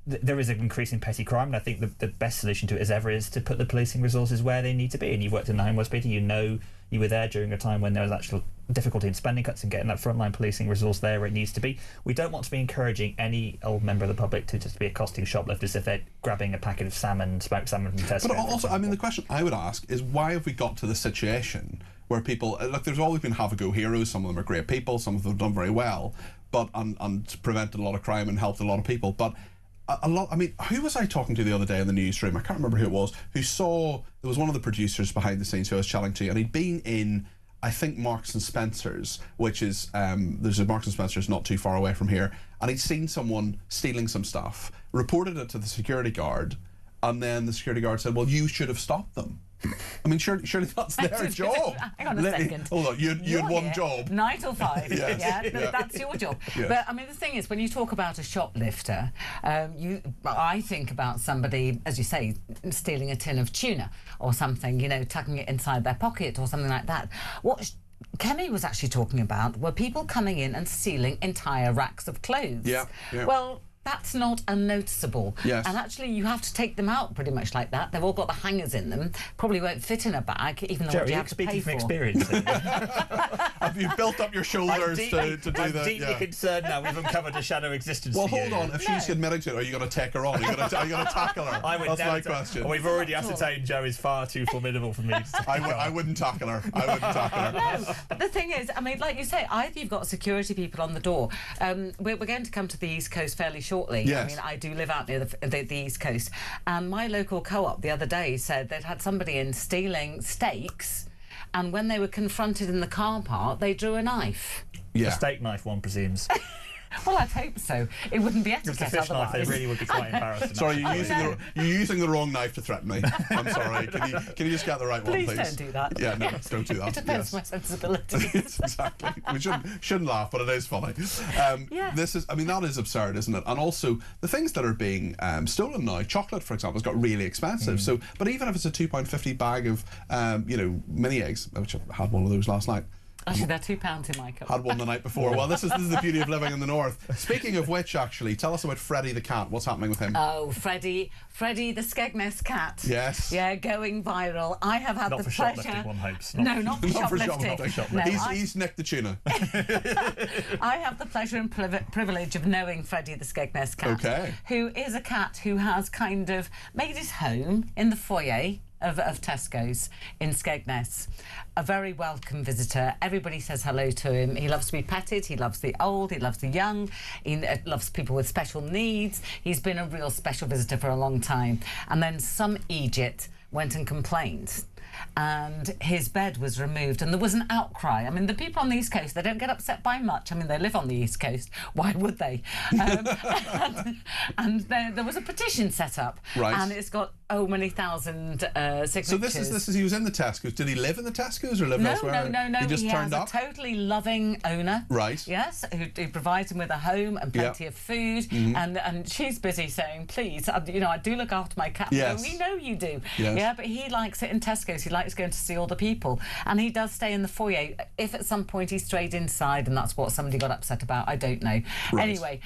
there is an increase in petty crime, and I think the best solution to it as ever is to put the policing resources where they need to be. And you've worked in the Home West, Peter. You were there during a time when there was actual difficulty in spending cuts and getting that frontline policing resource there where it needs to be. We don't want to be encouraging any old member of the public to just be accosting shoplifters if they're grabbing a packet of smoked salmon from Tesco. But also, I mean, the question I would ask is, why have we got to the situation where people, look, there's always been have-a-go heroes. Some of them are great people, some of them have done very well, but and prevented a lot of crime and helped a lot of people. But a lot, I mean, who was I talking to the other day in the newsroom? I can't remember who it was, who saw, there was one of the producers behind the scenes who I was chatting to, and he'd been in, I think, Marks and Spencer's, which is, there's a Marks and Spencer's not too far away from here, and he'd seen someone stealing some stuff, reported it to the security guard, and then the security guard said, well, you should have stopped them. I mean, surely that's their job. Hang on a second. Hold on, you had one job. 9 till 5. Yes. Yeah, that's your job. Yes. But I mean, the thing is, when you talk about a shoplifter, I think about somebody, as you say, stealing a tin of tuna or something, tucking it inside their pocket or something like that. What Kemi was actually talking about were people coming in and stealing entire racks of clothes. Yeah. Well, that's not unnoticeable. Yes. And actually, you have to take them out pretty much like that. They've all got the hangers in them. Probably won't fit in a bag, even though you have to pay for. From experience. Have you built up your shoulders to do that? I'm deeply concerned now. We've uncovered a shadow existence. Well, hold on. If she's admitting to it, are you going to take her on? Are you going to tackle her? That's my question. We've already ascertained Joe is far too formidable for me to tackle. I wouldn't tackle her. No, but the thing is, I mean, like you say, either you've got security people on the door. We're going to come to the East Coast fairly shortly. Yes. I mean, I do live out near the East Coast, and my local co-op the other day said they'd had somebody in stealing steaks, and when they were confronted in the car park, they drew a knife. Yeah. A steak knife, one presumes. Well, I'd hope so. It wouldn't be etiquette If it's a fish otherwise. knife, they really would be quite embarrassing. Sorry, you're using the wrong knife to threaten me. I'm sorry. Can you just get the right one, please? Please don't do that. Yeah, no, don't do that. It offends my sensibilities. Exactly. We shouldn't laugh, but it is funny. This is, I mean, that is absurd, isn't it? And also, the things that are being stolen now, chocolate, for example, has got really expensive. So, but even if it's a £2.50 bag of, mini eggs, which I had one of those last night. Actually, they're £2 in my cup. Had one the night before. Well, this is the beauty of living in the north. Speaking of which, actually, tell us about Freddie the cat. What's happening with him? Oh, Freddie the Skegness cat. Yes. Yeah, going viral. I have had not the for pleasure. Shoplifting, one hopes. No, not for shoplifting. No, he's nicked the tuna. I have the pleasure and privilege of knowing Freddie the Skegness cat, who is a cat who has kind of made his home in the foyer of Tesco's in Skegness. A very welcome visitor. Everybody says hello to him. He loves to be petted. He loves the old. He loves the young. He loves people with special needs. He's been a real special visitor for a long time. And then some Egypt went and complained, and his bed was removed, and there was an outcry. I mean, the people on the East Coast, they don't get upset by much. I mean, they live on the East Coast. Why would they? And there was a petition set up, and it's got many thousand signatures. So this is he was in the Tesco's. Did he live in the Tesco's or live elsewhere? No. He just turned up. A totally loving owner. Right. Yes, who provides him with a home and plenty of food, and she's busy saying, please, I do look after my cat. Yes. We know you do. Yes. Yeah, but he likes it in Tesco's. he likes going to see all the people. And he does stay in the foyer. If at some point he strayed inside and that's what somebody got upset about, I don't know. Right. Anyway,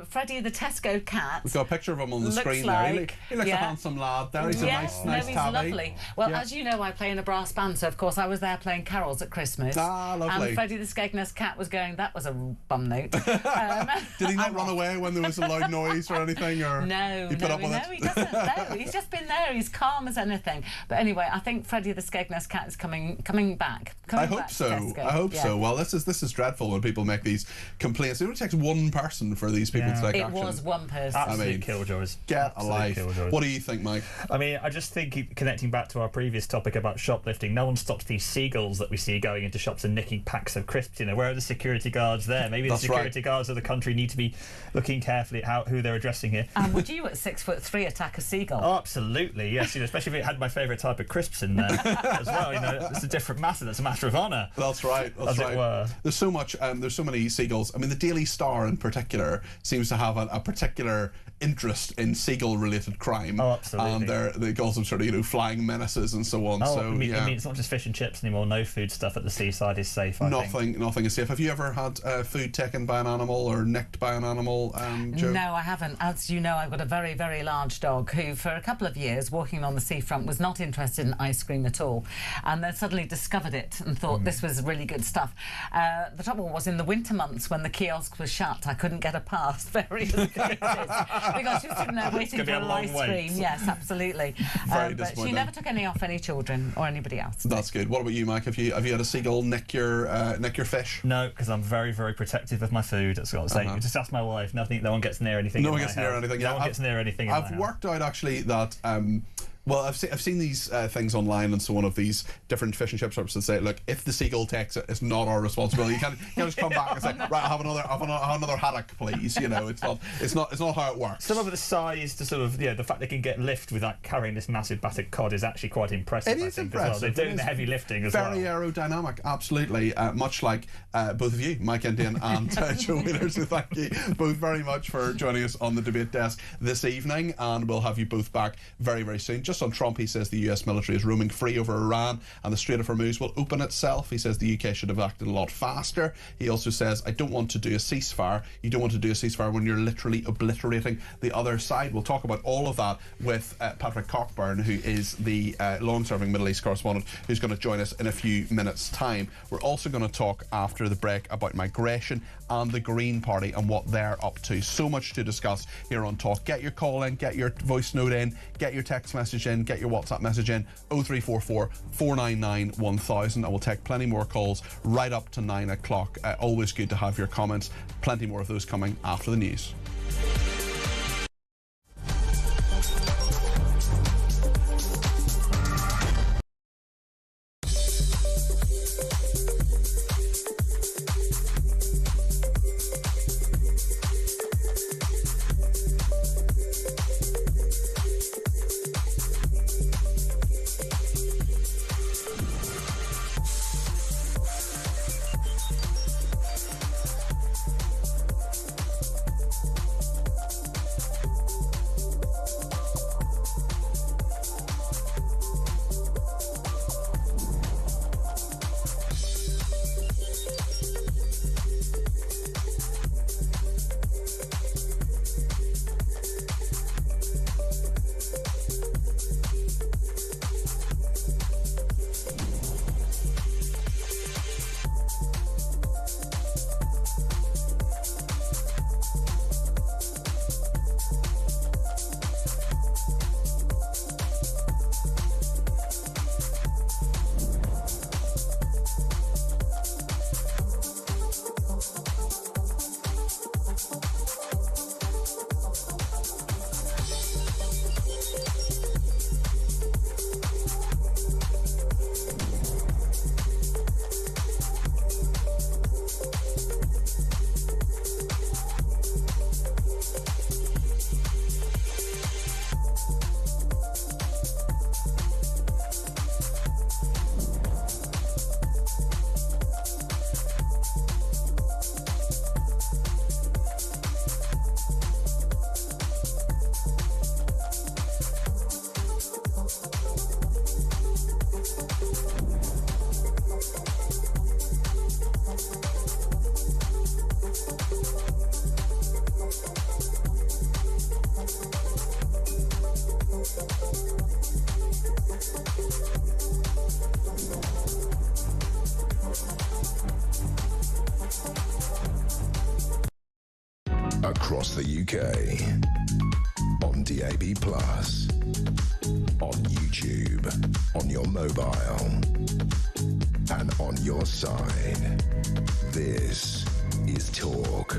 Freddie the Tesco cat. We've got a picture of him on the screen there. He looks a handsome lad there. He's a nice he's tabby. lovely. Well, as you know, I play in a brass band, so of course I was there playing carols at Christmas. Ah, lovely. And Freddie the Skegness cat was going, that was a bum note. Did he not run away when there was a loud noise or anything? Or no, he put up with it? he doesn't. No, he's just been there. He's calm as anything. But anyway, I think Freddie the Skegness cat is coming back. I hope so. I hope so. Well, this is dreadful when people make these complaints. It only takes one person for these people to take action. It was one person. Absolute killjoys. Get a life. What do you think, Mike? I mean, I just think, connecting back to our previous topic about shoplifting, no one stops these seagulls that we see going into shops and nicking packs of crisps. You know, where are the security guards there? Maybe the security guards of the country need to be looking carefully at who they're addressing here. And would you, at 6'3", attack a seagull? Oh, absolutely, yes. You know, especially if it had my favourite type of crisps in there as well. You know, it's a different matter. That's a matter of honour. That's right. That's right. It were. There's so much. There's so many seagulls. I mean, the Daily Star in particular seems to have a particular interest in seagull-related crime. Oh, absolutely. And they call them sort of flying menaces and so on. Oh, so I mean, it's not just fish and chips anymore. No food stuff at the seaside is safe. Nothing is safe. Have you ever had food taken by an animal or nicked by an animal, Joe? No, I haven't. As you know, I've got a very, very large dog who, for a couple of years, walking on the seafront, was not interested in ice cream at all, and then suddenly discovered it and thought this was really good stuff. The trouble was, in the winter months when the kiosk was shut, I couldn't get her past various places because she was sitting there waiting for an ice cream. Yes, absolutely. But she never took any off any children or anybody else. That's good. What about you, Mike? Have you had a seagull nick your fish? No, because I'm very, very protective of my food. That's what I'm saying. Just ask my wife. No one gets near anything. No one gets near anything. No one gets near anything. I've worked out actually that. Well, I've seen these things online and so on of these different fish and chip shops that say, look, if the seagull takes it, it's not our responsibility. You can't just come back and say, right, I'll have another haddock, please. You know, it's not how it works. Some of the size to sort of the fact they can get lift without carrying this massive battered cod is actually quite impressive. It is As impressive. well. They're doing the heavy lifting as well. Very aerodynamic, absolutely. Much like both of you, Mike Indian and Joe Wheeler. So thank you both very much for joining us on the debate desk this evening, and we'll have you both back very, very soon. Just on Trump, he says the US military is roaming free over Iran and the Strait of Hormuz will open itself. He says the UK should have acted a lot faster. He also says, I don't want to do a ceasefire. You don't want to do a ceasefire when you're literally obliterating the other side. We'll talk about all of that with Patrick Cockburn, who is the long-serving Middle East correspondent, who's going to join us in a few minutes' time. We're also going to talk after the break about migration and the Green Party and what they're up to. So much to discuss here on Talk. Get your call in, get your voice note in, get your text message in, get your WhatsApp message in, 0344 499 1000. I will take plenty more calls right up to 9 o'clock. Always good to have your comments. Plenty more of those coming after the news. across the UK. On DAB+, on YouTube, on your mobile, and on your side. This is Talk.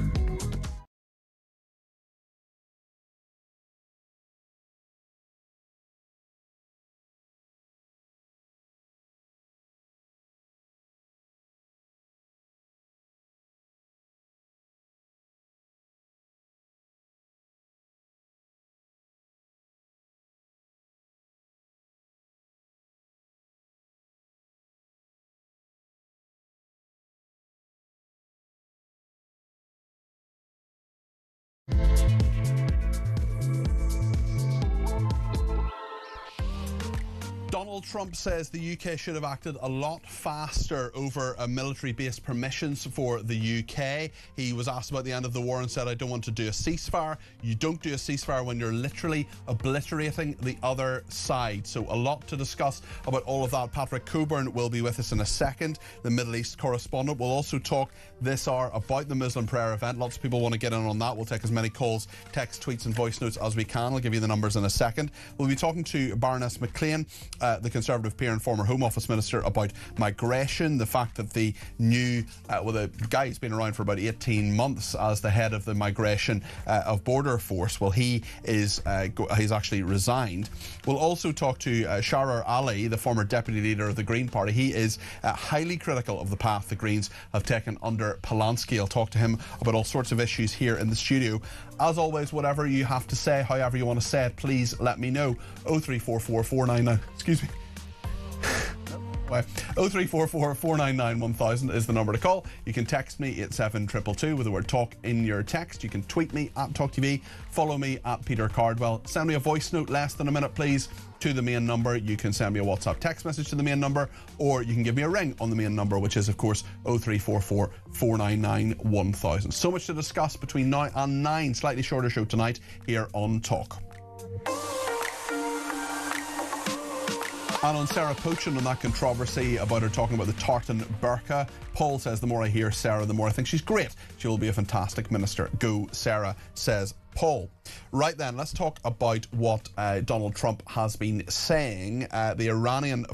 Donald Trump says the UK should have acted a lot faster over military-based permissions for the UK. He was asked about the end of the war and said, I don't want to do a ceasefire. You don't do a ceasefire when you're literally obliterating the other side. So a lot to discuss about all of that. Patrick Coburn will be with us in a second, the Middle East correspondent. We'll also talk this hour about the Muslim prayer event. Lots of people want to get in on that. We'll take as many calls, text, tweets and voice notes as we can. I'll give you the numbers in a second. We'll be talking to Baroness McLean, the Conservative peer and former Home Office Minister, about migration, the fact that the new, the guy who's been around for about 18 months as the head of the migration of Border Force, well, he's actually resigned. We'll also talk to Sharar Ali, the former deputy leader of the Green Party. He is highly critical of the path the Greens have taken under Polanski. I'll talk to him about all sorts of issues here in the studio. As always, whatever you have to say, however you want to say it, please let me know. 0344 499, excuse me. 0344 499 1000 is the number to call. You can text me at 7222 with the word talk in your text. You can tweet me at talkTV, follow me at Peter Cardwell. Send me a voice note, less than a minute please, to the main number. You can send me a WhatsApp text message to the main number, or you can give me a ring on the main number, which is of course 0344 499 1000. So much to discuss between now and 9. Slightly shorter show tonight here on Talk. And on Sarah Pochin and that controversy about her talking about the tartan burqa, Paul says, the more I hear Sarah, the more I think she's great. She will be a fantastic minister. Go, Sarah, says Paul. Right then, let's talk about what Donald Trump has been saying. The Iranian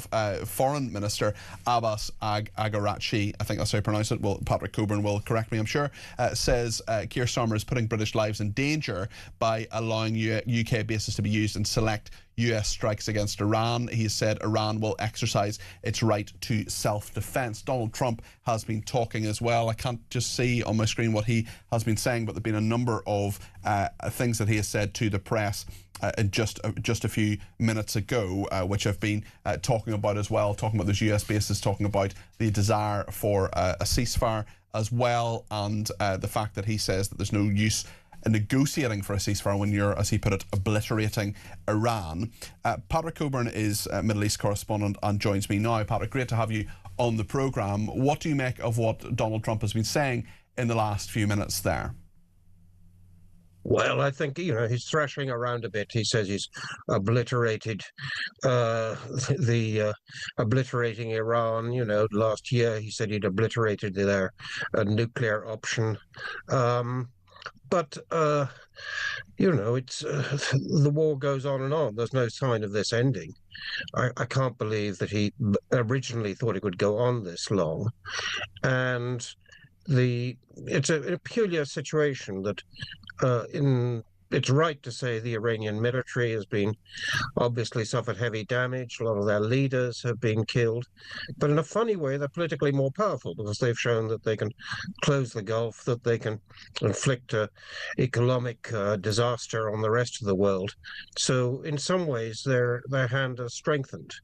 foreign minister, Abbas Agarachi, I think that's how you pronounce it, well, Patrick Coburn will correct me, I'm sure, says Keir Starmer is putting British lives in danger by allowing UK bases to be used in select US strikes against Iran. He said Iran will exercise its right to self-defense. Donald Trump has been talking as well. I can't just see on my screen what he has been saying, but there have been a number of things that he has said to the press just a few minutes ago, which I've been talking about as well, talking about those US bases, talking about the desire for a ceasefire as well, and the fact that he says that there's no use in negotiating for a ceasefire when you're, as he put it, obliterating Iran. Patrick Coburn is Middle East correspondent and joins me now. Patrick, great to have you on the programme. What do you make of what Donald Trump has been saying in the last few minutes there? Well, I think, he's thrashing around a bit. He says he's obliterated obliterating Iran. Last year he said he'd obliterated their nuclear option. But it's the war goes on and on. There's no sign of this ending. I can't believe that he originally thought it would go on this long. And it's a peculiar situation that it's right to say the Iranian military has been obviously suffered heavy damage. A lot of their leaders have been killed. But in a funny way, they're politically more powerful because they've shown that they can close the Gulf, that they can inflict economic disaster on the rest of the world. So in some ways, their hand has strengthened.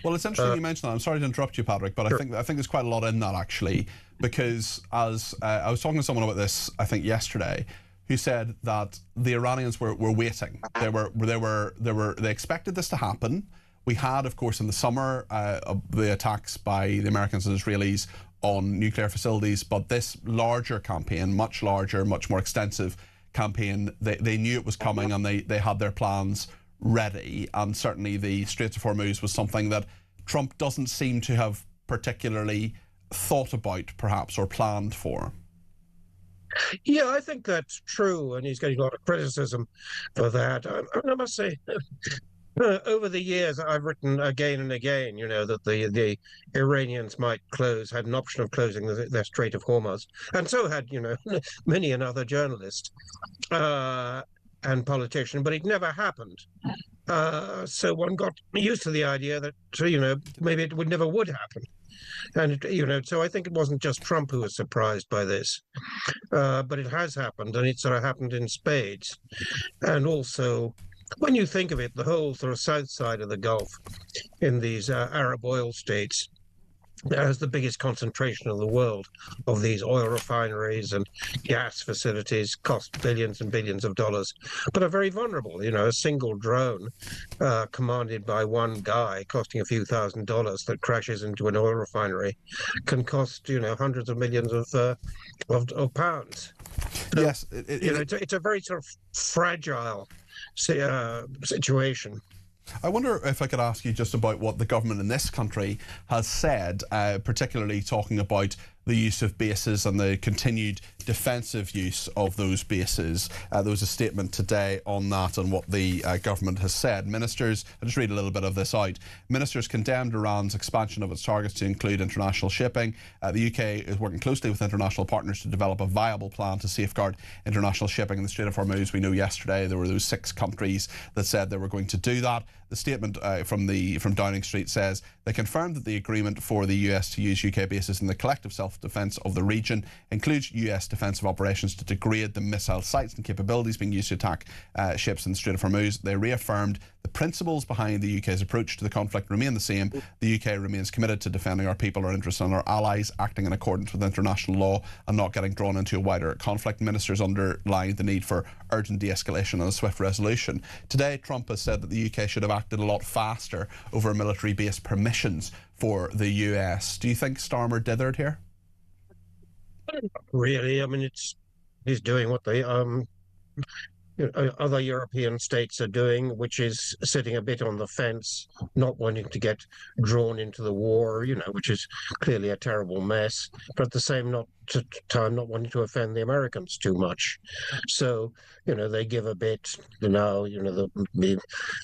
Well, it's interesting you mentioned that. I'm sorry to interrupt you, Patrick, but sure. I think there's quite a lot in that, actually, because as I was talking to someone about this, I think yesterday, who said that the Iranians were waiting. They expected this to happen. We had, of course, in the summer, the attacks by the Americans and Israelis on nuclear facilities, but this larger campaign, much larger, much more extensive campaign, they knew it was coming and they had their plans ready. And certainly the Straits of Hormuz was something that Trump doesn't seem to have particularly thought about, perhaps, or planned for. Yeah, I think that's true, and he's getting a lot of criticism for that. I must say, over the years, I've written again and again, that the Iranians might had an option of closing the Strait of Hormuz, and so had, many another journalist and politician, but it never happened. So one got used to the idea that, maybe it never would happen. And, so I think it wasn't just Trump who was surprised by this, but it has happened, and it sort of happened in spades. And also, when you think of it, the whole sort of south side of the Gulf in these Arab oil states has the biggest concentration of the world of these oil refineries and gas facilities, cost billions and billions of dollars, but are very vulnerable. A single drone commanded by one guy costing a few $1,000s that crashes into an oil refinery can cost, hundreds of millions of pounds. So, Yes. It's a very sort of fragile situation. I wonder if I could ask you just about what the government in this country has said, particularly talking about the use of bases and the continued defensive use of those bases. There was a statement today on that and what the government has said. Ministers, I'll just read a little bit of this out. Ministers condemned Iran's expansion of its targets to include international shipping. The UK is working closely with international partners to develop a viable plan to safeguard international shipping in the Strait of Hormuz. We know yesterday there were those 6 countries that said they were going to do that. The statement from Downing Street says they confirmed that the agreement for the US to use UK bases in the collective self-defence of the region includes US defensive operations to degrade the missile sites and capabilities being used to attack ships in the Strait of Hormuz. They reaffirmed the principles behind the UK's approach to the conflict remain the same. The UK remains committed to defending our people, our interests and our allies, acting in accordance with international law and not getting drawn into a wider conflict. Ministers underlined the need for urgent de-escalation and a swift resolution. Today, Trump has said that the UK should have acted a lot faster over military base permissions for the US. Do you think Starmer dithered here? Really, I mean, he's doing what they other European states are doing, which is sitting a bit on the fence, not wanting to get drawn into the war, which is clearly a terrible mess, but at the same time not wanting to offend the Americans too much. So, they give a bit.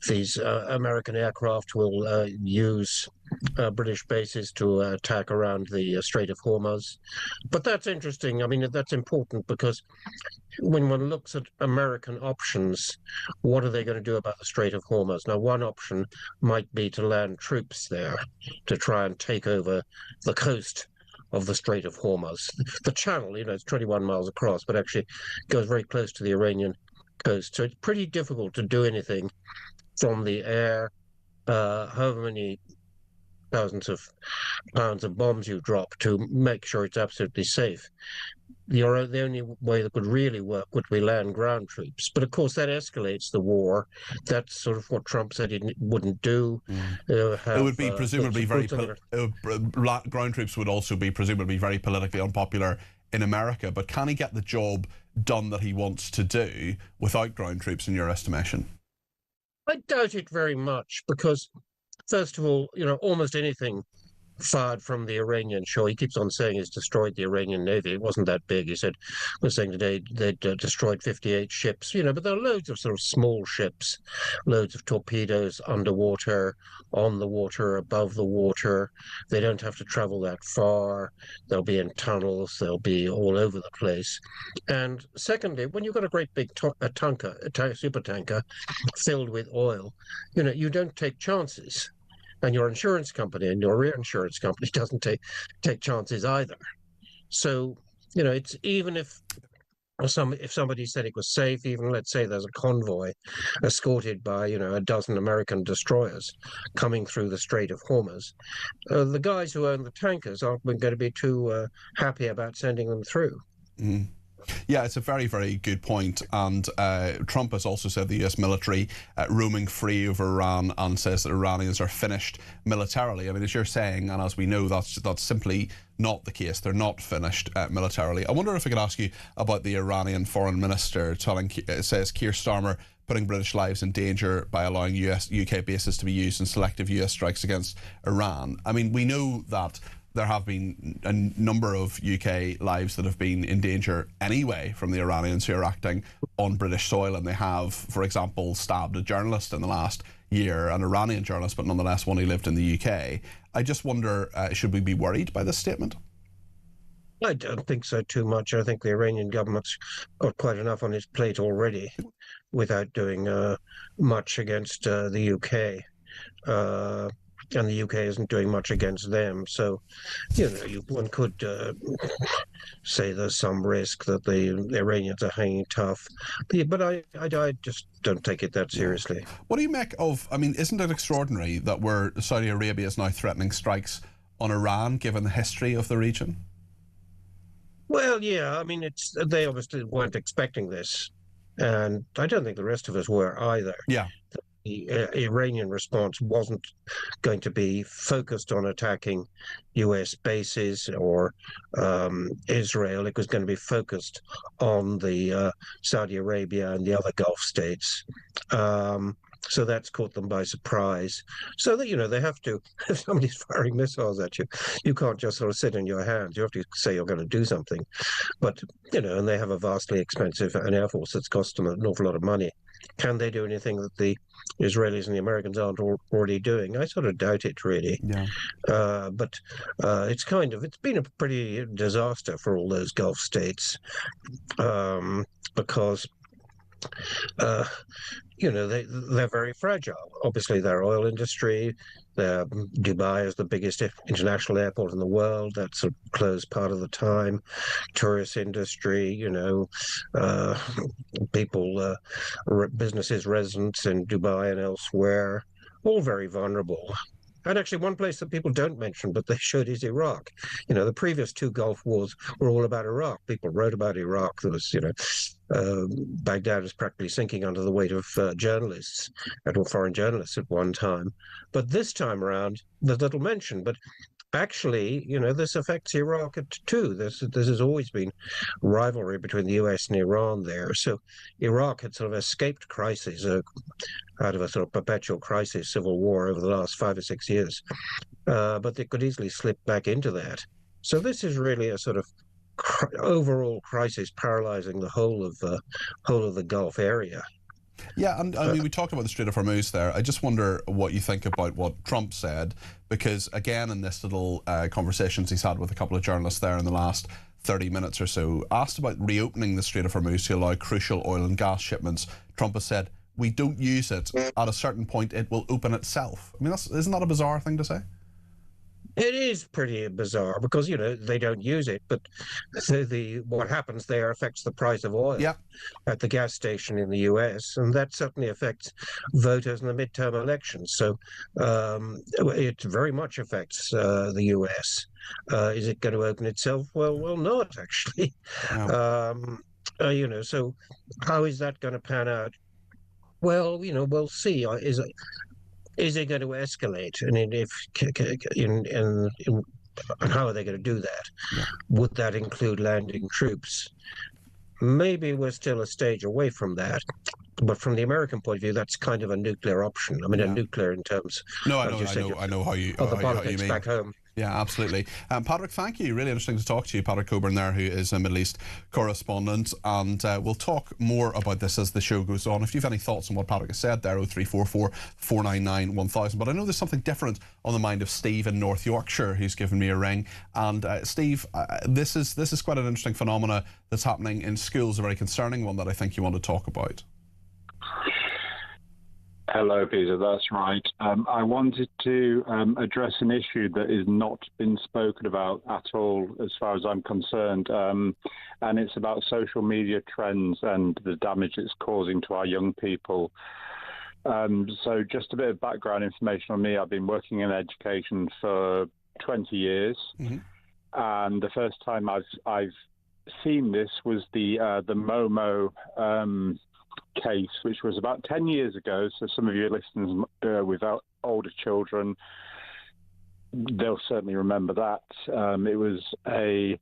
These American aircraft will use British bases to attack around the Strait of Hormuz. But that's interesting. I mean, that's important because when one looks at American options, what are they going to do about the Strait of Hormuz? Now, one option might be to land troops there to try and take over the coast of the Strait of Hormuz. The channel, it's 21 miles across, but actually goes very close to the Iranian coast. So it's pretty difficult to do anything from the air, however many thousands of pounds of bombs you drop to make sure it's absolutely safe. The only way that would really work would be land ground troops. But of course, that escalates the war. That's sort of what Trump said he wouldn't do. It would be presumably ground troops would also be presumably very politically unpopular in America. But can he get the job done that he wants to do without ground troops, in your estimation? I doubt it very much because, first of all, almost anything fired from the Iranian shore. He keeps on saying he's destroyed the Iranian Navy. It wasn't that big. He was saying today they'd destroyed 58 ships, but there are loads of sort of small ships, loads of torpedoes underwater, on the water, above the water. They don't have to travel that far. They'll be in tunnels. They'll be all over the place. And secondly, when you've got a great big super tanker filled with oil, you don't take chances. And your insurance company and your reinsurance company doesn't take chances either. So, it's even if somebody said it was safe, even let's say there's a convoy escorted by, a dozen American destroyers coming through the Strait of Hormuz, the guys who own the tankers aren't going to be too happy about sending them through. Mm. Yeah, it's a very, very good point. And Trump has also said the US military roaming free over Iran and says that Iranians are finished militarily. I mean, as you're saying, and as we know, that's simply not the case. They're not finished militarily. I wonder if I could ask you about the Iranian foreign minister says Keir Starmer putting British lives in danger by allowing UK bases to be used in selective US strikes against Iran. I mean, we know that there have been a number of UK lives that have been in danger anyway from the Iranians who are acting on British soil, and they have, for example, stabbed a journalist in the last year, an Iranian journalist, but nonetheless one who lived in the UK. I just wonder, should we be worried by this statement? I don't think so too much. I think the Iranian government's got quite enough on its plate already without doing much against the UK. And the UK isn't doing much against them. So, one could say there's some risk that the Iranians are hanging tough. But I just don't take it that seriously. What do you make of, I mean, isn't it extraordinary that Saudi Arabia is now threatening strikes on Iran, given the history of the region? Well, yeah, I mean, they obviously weren't expecting this. And I don't think the rest of us were either. Yeah. The Iranian response wasn't going to be focused on attacking US bases or Israel. It was going to be focused on the Saudi Arabia and the other Gulf states. So that's caught them by surprise. So that, they have to, if somebody's firing missiles at you, you can't just sort of sit in your hands. You have to say you're going to do something. But, and they have a vastly expensive an air force that's cost them an awful lot of money. Can they do anything that the Israelis and the Americans aren't already doing? I sort of doubt it, really. Yeah. But it's been a pretty disaster for all those Gulf states because they're very fragile. Obviously, their oil industry, Dubai is the biggest international airport in the world. That's closed part of the time. Tourist industry, people, businesses, residents in Dubai and elsewhere, all very vulnerable. And actually, one place that people don't mention, but they should, is Iraq. The previous two Gulf wars were all about Iraq. People wrote about Iraq. There was, Baghdad was practically sinking under the weight of journalists, and foreign journalists at one time. But this time around, there's little mention. But actually, this affects Iraq too. This has always been rivalry between the US and Iran there. So Iraq had sort of escaped crisis out of a sort of perpetual crisis, civil war over the last 5 or 6 years. But they could easily slip back into that. So this is really a sort of overall crisis paralyzing the whole of the Gulf area. Yeah, and I mean, we talked about the Strait of Hormuz there. I just wonder what you think about what Trump said, because again, in this little conversations he's had with a couple of journalists there in the last 30 minutes or so, asked about reopening the Strait of Hormuz to allow crucial oil and gas shipments, Trump has said, we don't use it. At a certain point, it will open itself. I mean, isn't that a bizarre thing to say? It is pretty bizarre because, they don't use it, but what happens there affects the price of oil at the gas station in the US, and that certainly affects voters in the midterm elections. So it very much affects the US. Is it going to open itself? Well, not actually. No. So how is that going to pan out? Well, we'll see. Is it going to escalate? And how are they going to do that? Yeah. Would that include landing troops? Maybe we're still a stage away from that. But from the American point of view, that's kind of a nuclear option. I mean, a nuclear in terms. No, I know how you mean. Back home. Yeah, absolutely. Patrick, thank you. Really interesting to talk to you. Patrick Coburn there, who is a Middle East correspondent. And we'll talk more about this as the show goes on. If you have any thoughts on what Patrick has said there, 0344 499 1000. But I know there's something different on the mind of Steve in North Yorkshire, who's given me a ring. And Steve, this is quite an interesting phenomena that's happening in schools, a very concerning one that I think you want to talk about. Hello, Peter. That's right. I wanted to address an issue that has not been spoken about at all, as far as I'm concerned, and it's about social media trends and the damage it's causing to our young people. So just a bit of background information on me. I've been working in education for 20 years, and the first time I've seen this was the Momo case, which was about 10 years ago. So some of you listeners without older children, they'll certainly remember that. It was a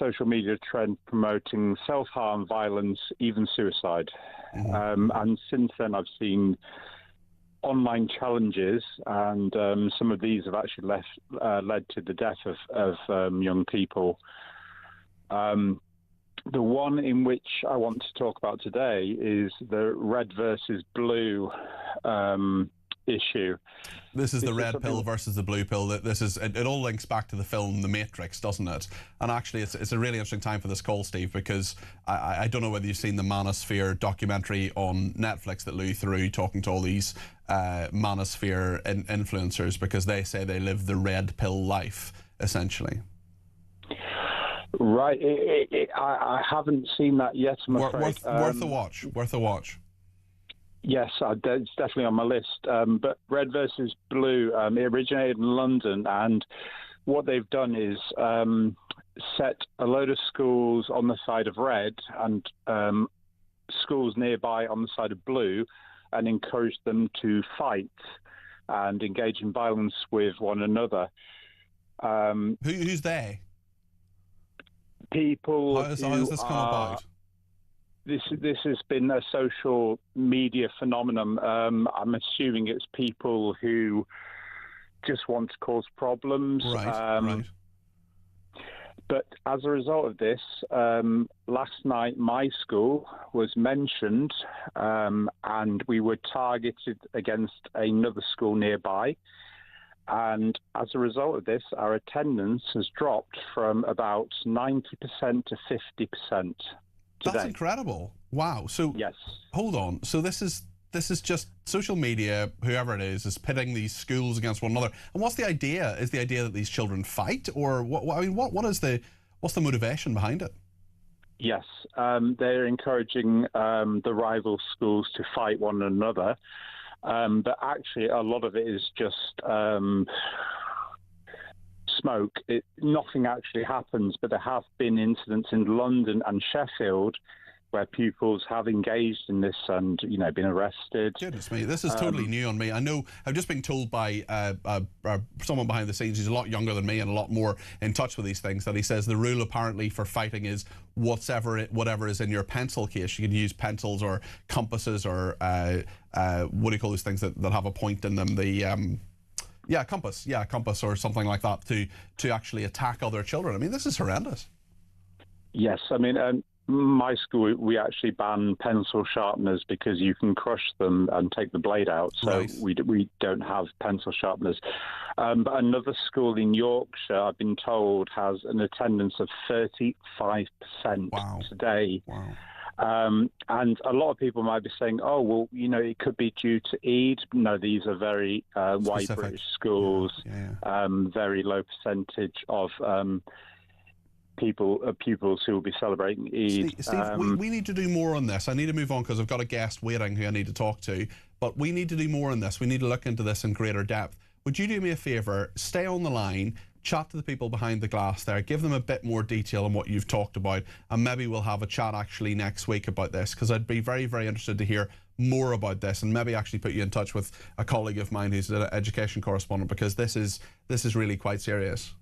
social media trend promoting self-harm, violence, even suicide. And since then, I've seen online challenges, and some of these have actually led to the death of young people. The one in which I want to talk about today is the red versus blue issue. This is the red pill versus the blue pill. It all links back to the film The Matrix, doesn't it? And actually, it's a really interesting time for this call, Steve, because I don't know whether you've seen the Manosphere documentary on Netflix that Lou threw, talking to all these Manosphere influencers, because they say they live the red pill life, essentially. Right. I haven't seen that yet, I'm afraid. Worth a watch. Worth a watch. Yes, it's definitely on my list. But red versus blue, it originated in London, and what they've done is set a load of schools on the side of red and schools nearby on the side of blue, and encouraged them to fight and engage in violence with one another. Who's they? People. How has this come about? This has been a social media phenomenon. I'm assuming it's people who just want to cause problems. Right. But as a result of this, last night my school was mentioned, and we were targeted against another school nearby. And as a result of this, our attendance has dropped from about 90% to 50%. Today. That's incredible. Wow. So yes. Hold on. So this is just social media, whoever it is pitting these schools against one another. And what's the idea? Is the idea that these children fight, or what's the motivation behind it? Yes, they're encouraging the rival schools to fight one another. But actually, a lot of it is just smoke. Nothing actually happens, but there have been incidents in London and Sheffield where pupils have engaged in this and, been arrested. Goodness me, this is totally new on me. I know I've just been told by someone behind the scenes who's a lot younger than me and a lot more in touch with these things, that he says the rule apparently for fighting is whatever is in your pencil case. You can use pencils or compasses or what do you call those things that have a point in them? Compass or something like that to actually attack other children. I mean, this is horrendous. Yes, I mean, my school, we actually ban pencil sharpeners because you can crush them and take the blade out. So right. we don't have pencil sharpeners. But another school in Yorkshire, I've been told, has an attendance of 35% today. Wow. And a lot of people might be saying, oh, well, it could be due to Eid. No, these are very white British schools, very low percentage of pupils who will be celebrating Eid. Steve, we need to do more on this. I need to move on because I've got a guest waiting who I need to talk to, but we need to do more on this. We need to look into this in greater depth. Would you do me a favour? Stay on the line, chat to the people behind the glass there, give them a bit more detail on what you've talked about, and maybe we'll have a chat actually next week about this, because I'd be very, very interested to hear more about this, and maybe actually put you in touch with a colleague of mine who's an education correspondent, because this is really quite serious.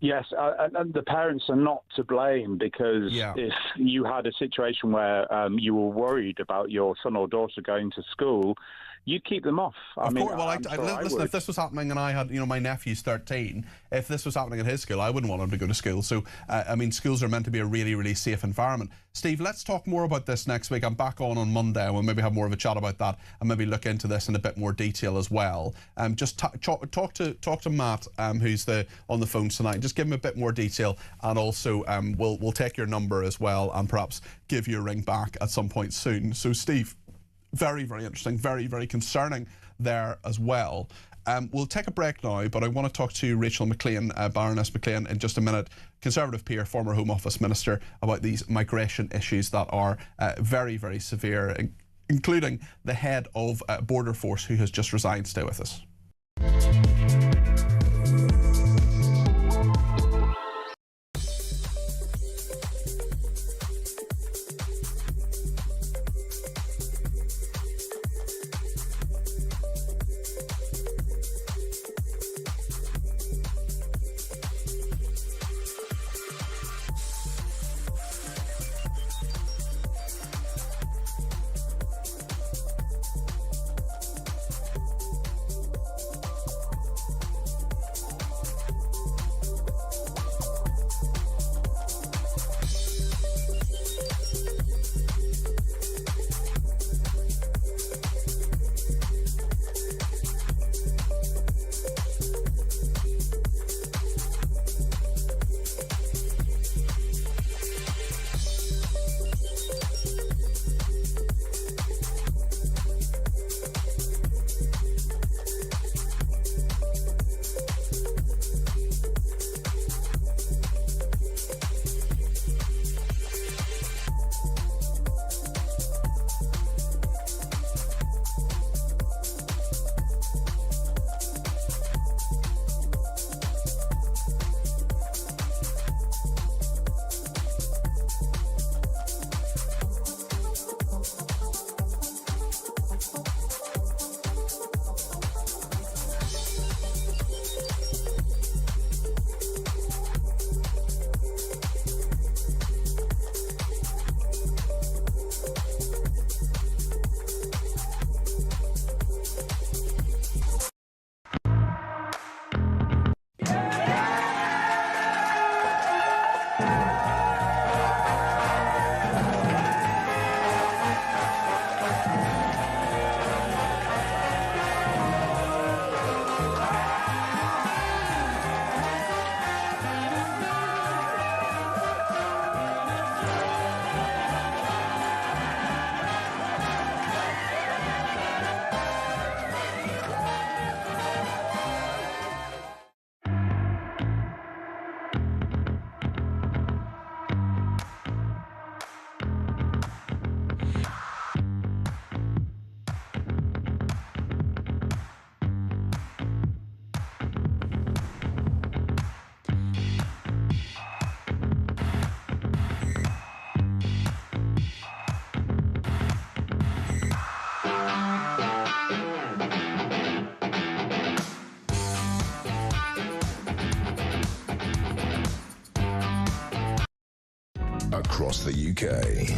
Yes, and the parents are not to blame, because if you had a situation where you were worried about your son or daughter going to school, you'd keep them off. Of course. Well, listen, if this was happening and I had, my nephew's 13, if this was happening at his school, I wouldn't want him to go to school. So, I mean, schools are meant to be a really, really safe environment. Steve, let's talk more about this next week. I'm back on Monday, and we'll maybe have more of a chat about that and maybe look into this in a bit more detail as well. Just talk to Matt, who's on the phone tonight. Just give him a bit more detail, and also we'll take your number as well and perhaps give you a ring back at some point soon. So, Steve, very, very interesting, very, very concerning there as well. We'll take a break now, but I want to talk to Rachel McLean, Baroness McLean, in just a minute, Conservative peer, former Home Office Minister, about these migration issues that are very, very severe, including the head of Border Force, who has just resigned. Stay with us. across the UK.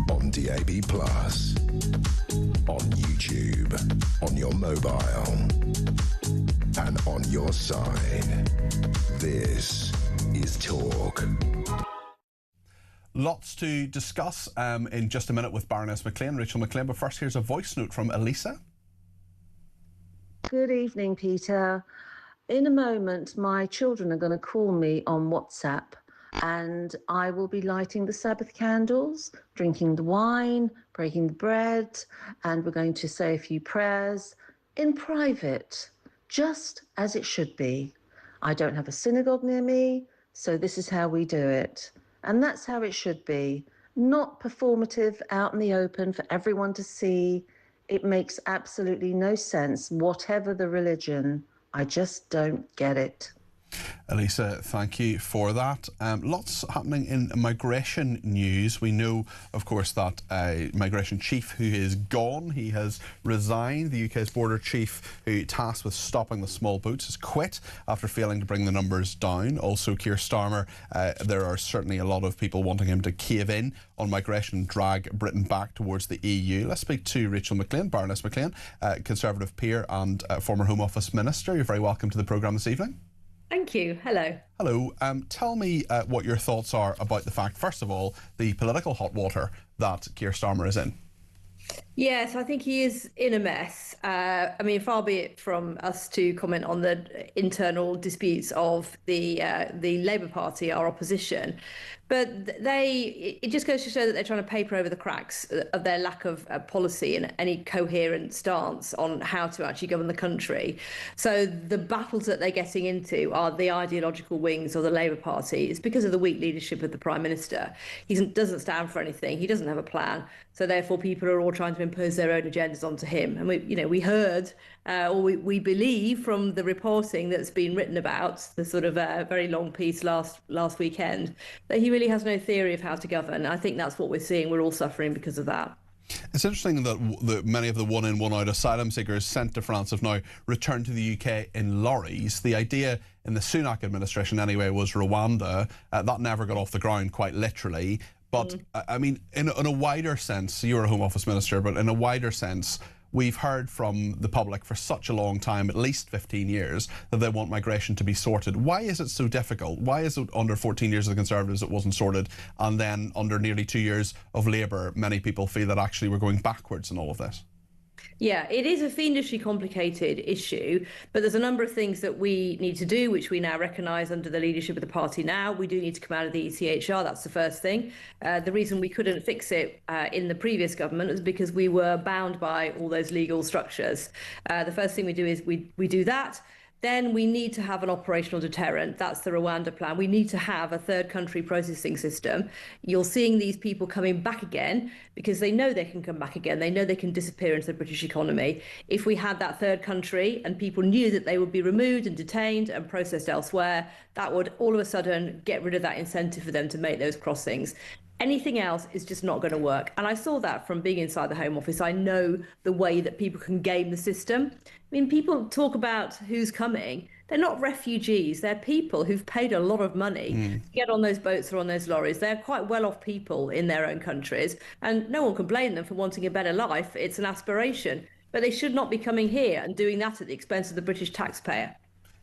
On DAB+, on YouTube, on your mobile, and on your side. This is Talk. Lots to discuss in just a minute with Baroness McLean, Rachel McLean, but first here's a voice note from Elisa. Good evening, Peter. In a moment, my children are going to call me on WhatsApp, and I will be lighting the Sabbath candles, drinking the wine, breaking the bread, and we're going to say a few prayers in private, just as it should be. I don't have a synagogue near me, so this is how we do it. And that's how it should be. Not performative out in the open for everyone to see. It makes absolutely no sense, whatever the religion. I just don't get it. Elisa, thank you for that. Lots happening in migration news. We know, of course, that migration chief who is gone, he has resigned. The UK's border chief, who tasked with stopping the small boats, has quit after failing to bring the numbers down. Also, Keir Starmer, there are certainly a lot of people wanting him to cave in on migration and drag Britain back towards the EU. Let's speak to Rachel McLean, Baroness McLean, Conservative peer and former Home Office Minister. You're very welcome to the programme this evening. Thank you. Hello. Hello. Tell me what your thoughts are about the fact, first of all, the political hot water that Keir Starmer is in. Yes, I think he is in a mess. I mean, far be it from us to comment on the internal disputes of the Labour Party, our opposition, but it just goes to show that they're trying to paper over the cracks of their lack of policy and any coherent stance on how to actually govern the country. So the battles that they're getting into are the ideological wings of the Labour Party. It's because of the weak leadership of the Prime Minister. He doesn't stand for anything. He doesn't have a plan. So therefore, people are all trying to impose their own agendas onto him. And we heard, or we believe from the reporting that's been written about the sort of very long piece last weekend, that he really has no theory of how to govern. I think that's what we're seeing. We're all suffering because of that. It's interesting that many of the one-in, one-out asylum seekers sent to France have now returned to the UK in lorries. The idea in the Sunak administration anyway was Rwanda. That never got off the ground, quite literally. But, I mean, in a wider sense, you're a Home Office Minister, but in a wider sense, we've heard from the public for such a long time, at least 15 years, that they want migration to be sorted. Why is it so difficult? Why is it under 14 years of the Conservatives it wasn't sorted, and then under nearly 2 years of Labour, many people feel that actually we're going backwards in all of this? Yeah, it is a fiendishly complicated issue, but there's a number of things that we need to do, which we now recognise under the leadership of the party now. We do need to come out of the ECHR, that's the first thing. The reason we couldn't fix it in the previous government was because we were bound by all those legal structures. The first thing we do is we do that. Then we need to have an operational deterrent. That's the Rwanda plan. We need to have a third country processing system. You're seeing these people coming back again because they know they can come back again. They know they can disappear into the British economy. If we had that third country and people knew that they would be removed and detained and processed elsewhere, that would all of a sudden get rid of that incentive for them to make those crossings. Anything else is just not going to work. And I saw that from being inside the Home Office. I know the way that people can game the system. I mean, people talk about who's coming. They're not refugees. They're people who've paid a lot of money to get on those boats or on those lorries. They're quite well-off people in their own countries, and no one can blame them for wanting a better life. It's an aspiration. But they should not be coming here and doing that at the expense of the British taxpayer.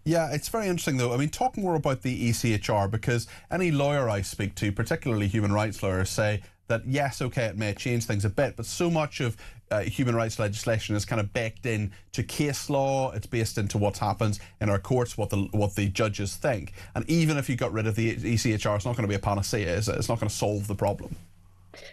Yeah, it's very interesting, though. I mean, talking more about the ECHR, because any lawyer I speak to, particularly human rights lawyers, say that, yes, OK, it may change things a bit, but so much of human rights legislation is kind of baked in to case law. It's based into what happens in our courts, what the judges think. And even if you got rid of the ECHR, it's not going to be a panacea, is it? It's not going to solve the problem.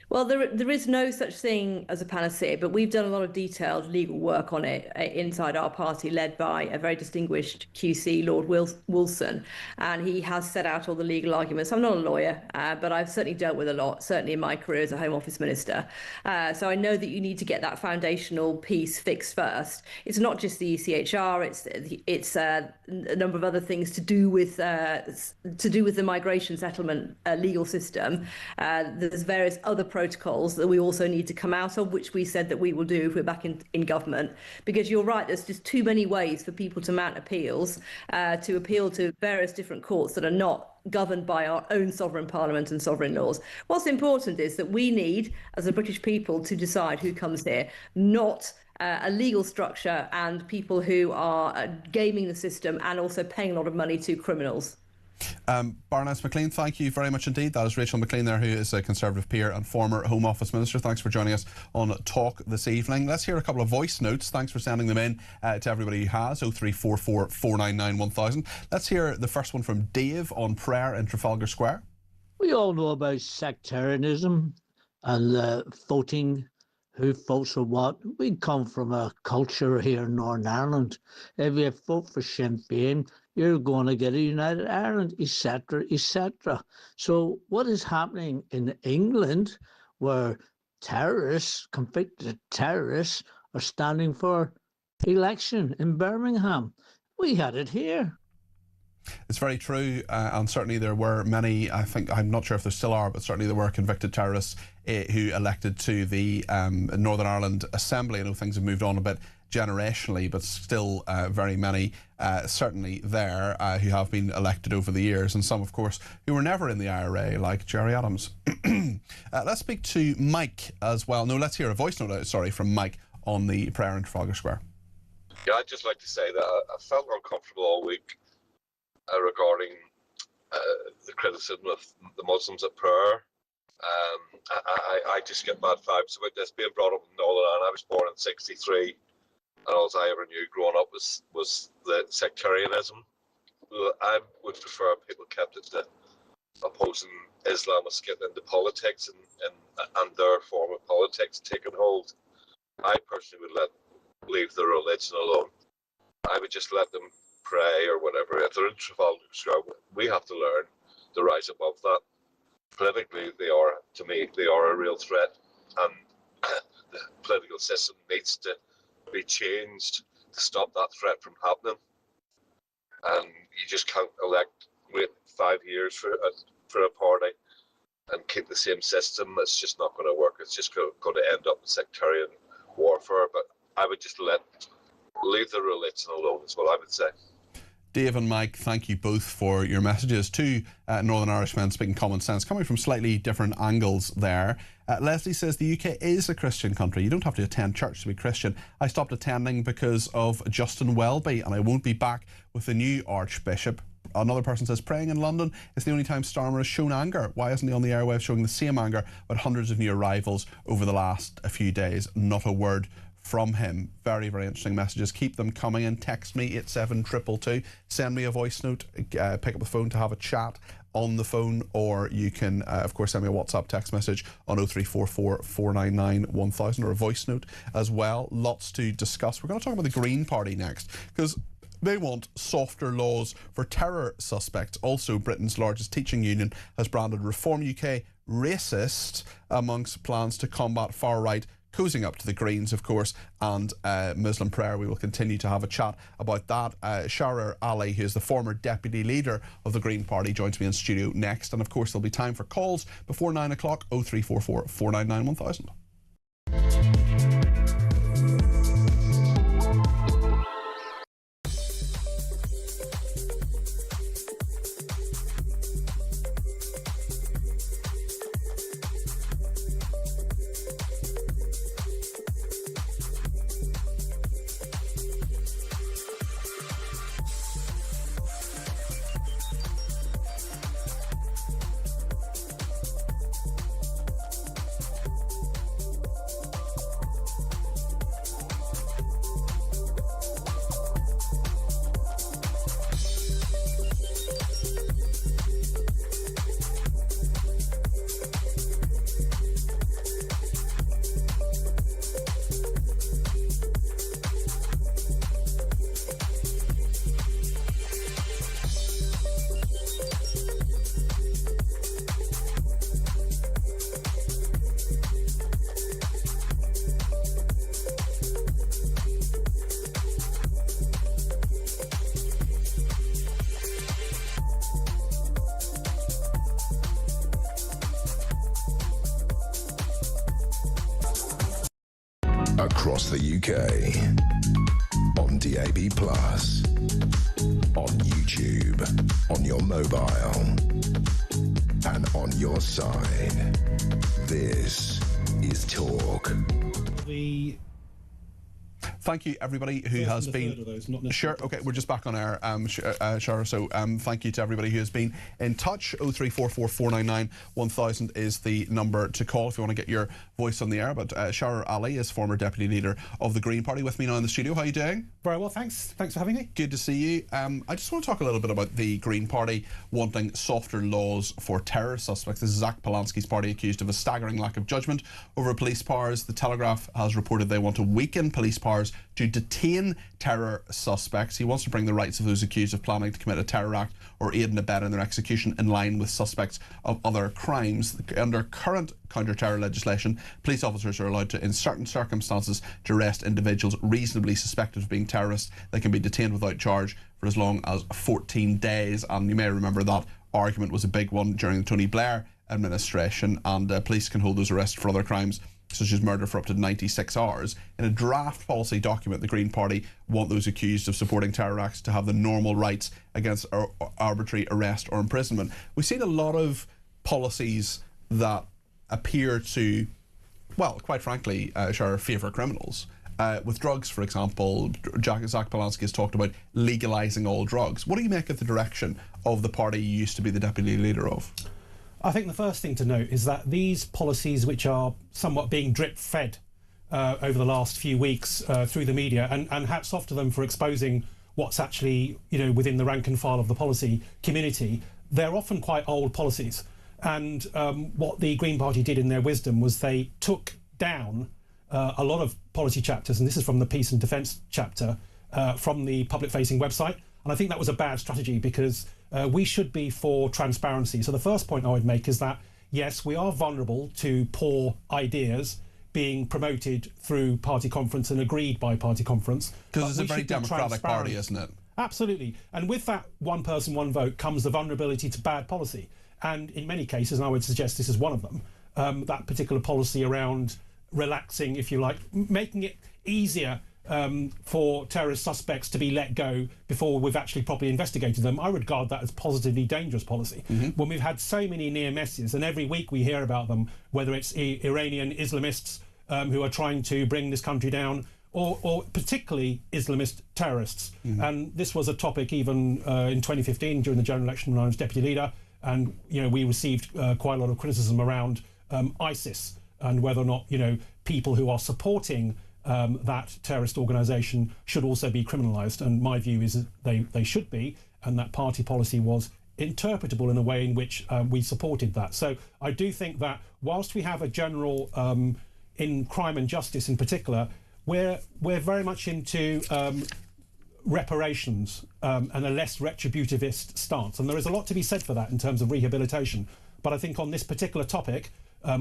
Well, there is no such thing as a panacea, but we've done a lot of detailed legal work on it inside our party, led by a very distinguished QC, Lord Wilson, and he has set out all the legal arguments. I'm not a lawyer, but I've certainly dealt with a lot, certainly in my career as a Home Office Minister. So I know that you need to get that foundational piece fixed first. It's not just the ECHR, it's a number of other things to do with the migration settlement legal system. There's various other protocols that we also need to come out of, which we said that we will do if we're back in government. Because you're right, there's just too many ways for people to mount appeals, to appeal to various different courts that are not governed by our own sovereign parliament and sovereign laws. What's important is that we need, as a British people, to decide who comes here, not a legal structure and people who are gaming the system and also paying a lot of money to criminals. Baroness McLean, thank you very much indeed. That is Rachel McLean there, who is a Conservative peer and former Home Office Minister. Thanks for joining us on Talk this evening. Let's hear a couple of voice notes. Thanks for sending them in to everybody who has, 0344 499 1000. Let's hear the first one from Dave on prayer in Trafalgar Square. We all know about sectarianism and voting, who votes for what. We come from a culture here in Northern Ireland. If you vote for Sinn Féin, you're going to get a United Ireland, etc., etc. So what is happening in England, where terrorists, convicted terrorists, are standing for election in Birmingham? We had it here. It's very true, and certainly there were many, I'm not sure if there still are, but certainly there were convicted terrorists who elected to the Northern Ireland Assembly. I know things have moved on a bit generationally, but still very many certainly there who have been elected over the years, and some, of course, who were never in the IRA, like Gerry Adams. Let's speak to Mike as well. No, let's hear a voice note, from Mike on the prayer in Trafalgar Square. Yeah, I'd just like to say that I felt uncomfortable all week regarding the criticism of the Muslims at prayer. I just get bad vibes about this being brought up in Northern Ireland. I was born in '63, and all I ever knew growing up was the sectarianism. I would prefer people kept it to opposing Islamists getting into politics and their form of politics taking hold. I personally would leave the religion alone. I would just let them pray or whatever. If they're in Trafalgar Square, we have to learn to rise above that. Politically, to me, they are a real threat, and the political system needs to be changed to stop that threat from happening. And you just can't wait 5 years for a party and keep the same system. It's just not going to work. It's just going to end up in sectarian warfare. But I would just leave the religion alone, is what I would say. Dave and Mike, thank you both for your messages. Two Northern Irishmen speaking common sense, coming from slightly different angles there. Leslie says the UK is a Christian country. You don't have to attend church to be Christian. I stopped attending because of Justin Welby, and I won't be back with the new Archbishop. Another person says, praying in London is the only time Starmer has shown anger. Why isn't he on the airwaves showing the same anger about hundreds of new arrivals over the last few days? Not a word from him. Very, very interesting messages. Keep them coming in. Text me 87222. Send me a voice note. Pick up the phone to have a chat on the phone, or you can, of course, send me a WhatsApp text message on 0344 499 1000, or a voice note as well. Lots to discuss. We're going to talk about the Green Party next, because they want softer laws for terror suspects. Also, Britain's largest teaching union has branded Reform UK racist amongst plans to combat far-right, cozying up to the Greens, of course, and Muslim prayer. We will continue to have a chat about that. Sharar Ali, who is the former deputy leader of the Green Party, joins me in studio next. And of course, there'll be time for calls before 9 o'clock, 0344 499 1000. Across the UK, on DAB+, on YouTube. YouTube, on your mobile, and on your side. This is Talk. Thank you, everybody who has been... Sure, okay, we're just back on air, Shara, so thank you to everybody who has been in touch. 0344 499 1000 is the number to call if you want to get your voice on the air. But Shara Ali is former Deputy Leader of the Green Party with me now in the studio. How are you doing? Very well, thanks. Thanks for having me. Good to see you. I just want to talk a little bit about the Green Party wanting softer laws for terror suspects. This is Zach Polanski's party accused of a staggering lack of judgment over police powers. The Telegraph has reported they want to weaken police powers to detain terror suspects. He wants to bring the rights of those accused of planning to commit a terror act or aid and abet in their execution in line with suspects of other crimes. Under current counter-terror legislation, police officers are allowed to, in certain circumstances, to arrest individuals reasonably suspected of being terrorists. They can be detained without charge for as long as 14 days. And you may remember that argument was a big one during the Tony Blair administration, and police can hold those arrests for other crimes such as murder for up to 96 hours. In a draft policy document, the Green Party want those accused of supporting terror acts to have the normal rights against arbitrary arrest or imprisonment. We've seen a lot of policies that appear to, well, quite frankly, favour criminals. With drugs, for example, Zach Polanski has talked about legalising all drugs. What do you make of the direction of the party you used to be the deputy leader of? I think the first thing to note is that these policies, which are somewhat being drip-fed over the last few weeks through the media, and hats off to them for exposing what's actually, within the rank and file of the policy community, they're often quite old policies. And what the Green Party did in their wisdom was they took down a lot of policy chapters, and this is from the Peace and Defence chapter, from the public-facing website. And I think that was a bad strategy because we should be for transparency. So the first point I would make is that, yes, we are vulnerable to poor ideas being promoted through party conference and agreed by party conference. Because it's a very democratic party, isn't it? Absolutely. And with that one person, one vote comes the vulnerability to bad policy. And in many cases, and I would suggest this is one of them, that particular policy around relaxing, if you like, making it easier for terrorist suspects to be let go before we've actually properly investigated them, I regard that as positively dangerous policy. When we've had so many near misses, and every week we hear about them, whether it's Iranian Islamists who are trying to bring this country down, or particularly Islamist terrorists. And this was a topic even in 2015 during the general election when I was deputy leader, and we received quite a lot of criticism around ISIS and whether or not people who are supporting that terrorist organisation should also be criminalised. And my view is that they should be, and that party policy was interpretable in a way in which we supported that. So I do think that whilst we have a general, in crime and justice in particular, we're very much into reparations and a less retributivist stance. And there is a lot to be said for that in terms of rehabilitation. But I think on this particular topic,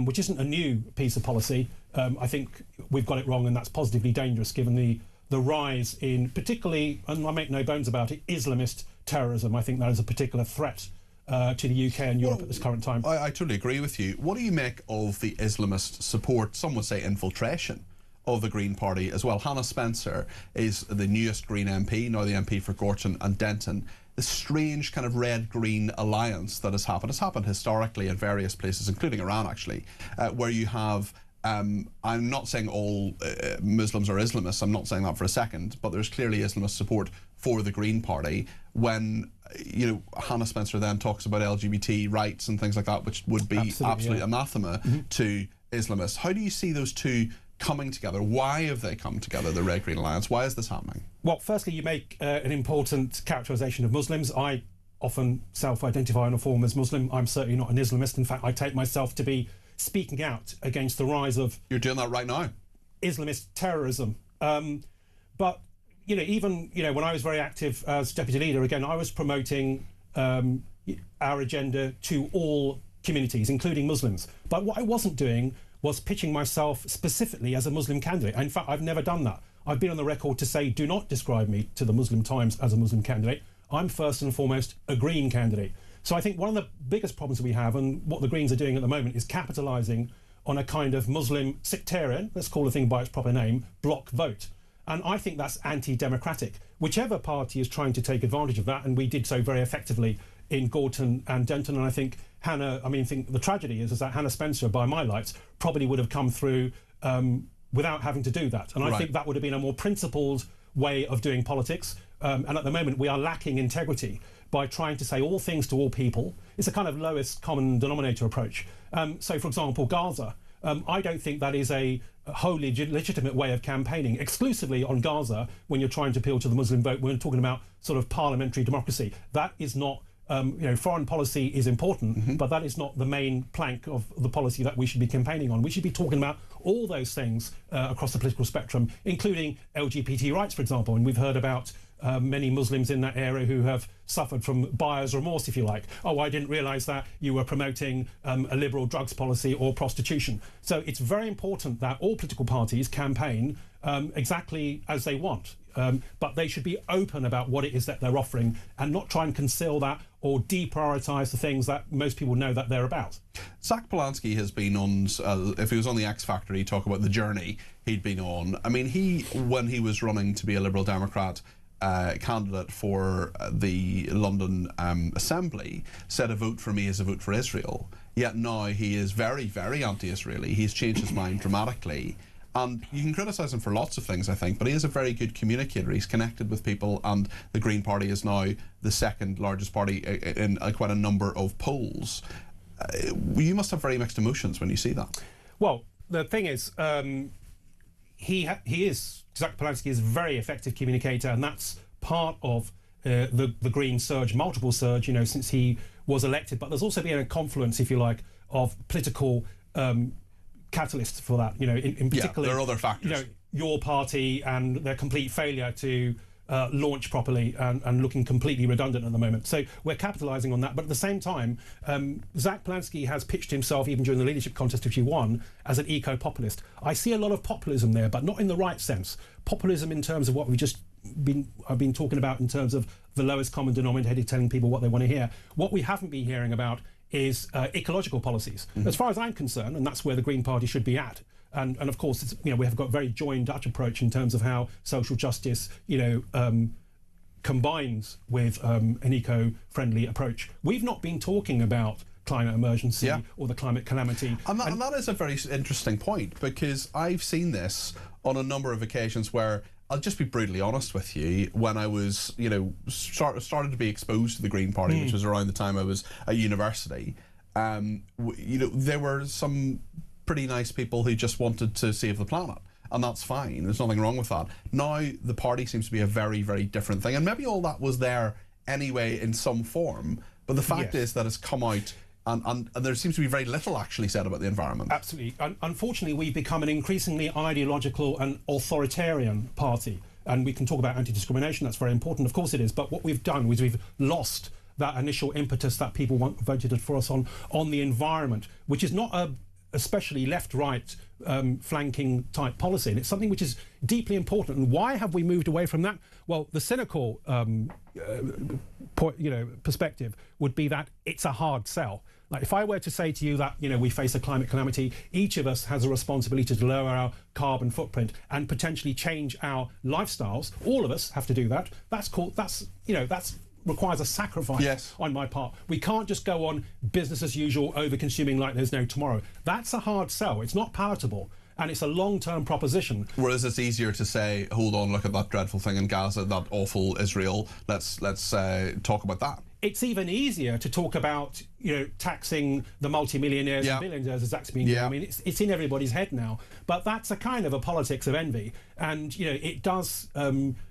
which isn't a new piece of policy, I think we've got it wrong, and that's positively dangerous given the rise in particularly, and I make no bones about it, Islamist terrorism. I think that is a particular threat to the UK and Europe at this current time. I totally agree with you. What do you make of the Islamist support, some would say infiltration, of the Green Party as well? Hannah Spencer is the newest Green MP, now the MP for Gorton and Denton. The strange kind of red-green alliance that has happened. It's happened historically in various places, including Iran, actually, where you have, I'm not saying all Muslims are Islamists, I'm not saying that for a second, but there's clearly Islamist support for the Green Party when, Hannah Spencer then talks about LGBT rights and things like that, which would be absolute anathema to Islamists. How do you see those two coming together? Why have they come together, the Red Green Alliance? Why is this happening? Well, firstly, you make an important characterisation of Muslims. I often self-identify in a form as Muslim. I'm certainly not an Islamist. In fact, I take myself to be speaking out against the rise of... You're doing that right now? Islamist terrorism. But, even, when I was very active as deputy leader, again, I was promoting our agenda to all communities, including Muslims. But what I wasn't doing was pitching myself specifically as a Muslim candidate. In fact, I've never done that. I've been on the record to say, do not describe me to the Muslim Times as a Muslim candidate. I'm first and foremost a Green candidate. So I think one of the biggest problems we have, and what the Greens are doing at the moment, is capitalising on a kind of Muslim sectarian, let's call the thing by its proper name, block vote. And I think that's anti-democratic. Whichever party is trying to take advantage of that, and we did so very effectively in Gorton and Denton, and I think the tragedy is that Hannah Spencer, by my lights, probably would have come through without having to do that. And I think that would have been a more principled way of doing politics. And at the moment, we are lacking integrity by trying to say all things to all people. It's a kind of lowest common denominator approach. So, for example, Gaza. I don't think that is a wholly legitimate way of campaigning exclusively on Gaza when you're trying to appeal to the Muslim vote. We're talking about sort of parliamentary democracy. That is not, foreign policy is important, but that is not the main plank of the policy that we should be campaigning on. We should be talking about all those things across the political spectrum, including LGBT rights, for example. And we've heard about many Muslims in that area who have suffered from buyer's remorse, if you like. Oh, I didn't realise that you were promoting a liberal drugs policy or prostitution. So it's very important that all political parties campaign exactly as they want. But they should be open about what it is that they're offering and not try and conceal that or deprioritise the things that most people know that they're about. Zach Polanski has been on, if he was on the X Factor, he'd talk about the journey he'd been on. I mean, when he was running to be a Liberal Democrat candidate for the London Assembly, said a vote for me is a vote for Israel. Yet now he is very, very anti-Israeli. He's changed his mind dramatically. And you can criticise him for lots of things, I think, but he is a very good communicator. He's connected with people, and the Green Party is now the second largest party in quite a number of polls. You must have very mixed emotions when you see that. Well, the thing is, Zach Polanski is a very effective communicator, and that's part of the Green surge, multiple surge, since he was elected. But there's also been a confluence, if you like, of political catalysts for that. In particular, there are other factors. Your party and their complete failure to launch properly and looking completely redundant at the moment. So we're capitalising on that. But at the same time, Zach Polanski has pitched himself, even during the leadership contest, which he won, as an eco-populist. I see a lot of populism there, but not in the right sense. Populism in terms of what I've been talking about in terms of the lowest common denominator, telling people what they want to hear. What we haven't been hearing about is ecological policies. As far as I'm concerned, and that's where the Green Party should be at. And of course, we have got a very joined Dutch approach in terms of how social justice, combines with an eco-friendly approach. We've not been talking about climate emergency or the climate calamity. And that is a very interesting point, because I've seen this on a number of occasions where, I'll just be brutally honest with you, when I was, started to be exposed to the Green Party, which was around the time I was at university, there were some pretty nice people who just wanted to save the planet, and that's fine. There's nothing wrong with that. Now the party seems to be a very, very different thing, and maybe all that was there anyway in some form, but the fact is that it's come out and there seems to be very little actually said about the environment. Absolutely. Unfortunately, we've become an increasingly ideological and authoritarian party, and we can talk about anti-discrimination. That's very important, of course it is, but what we've done is we've lost that initial impetus that people voted for us on the environment, which is not a especially left-right flanking type policy, and it's something which is deeply important. And why have we moved away from that? Well, the cynical perspective would be that it's a hard sell. Like, if I were to say to you that we face a climate calamity, each of us has a responsibility to lower our carbon footprint and potentially change our lifestyles. All of us have to do that. That's requires a sacrifice on my part. We can't just go on business as usual, over-consuming like there's no tomorrow. That's a hard sell. It's not palatable, and it's a long-term proposition. Whereas it's easier to say, hold on, look at that dreadful thing in Gaza, that awful Israel, let's talk about that. It's even easier to talk about, taxing the multimillionaires and billionaires, as that's been done. I mean, it's in everybody's head now. But that's a kind of a politics of envy, and it does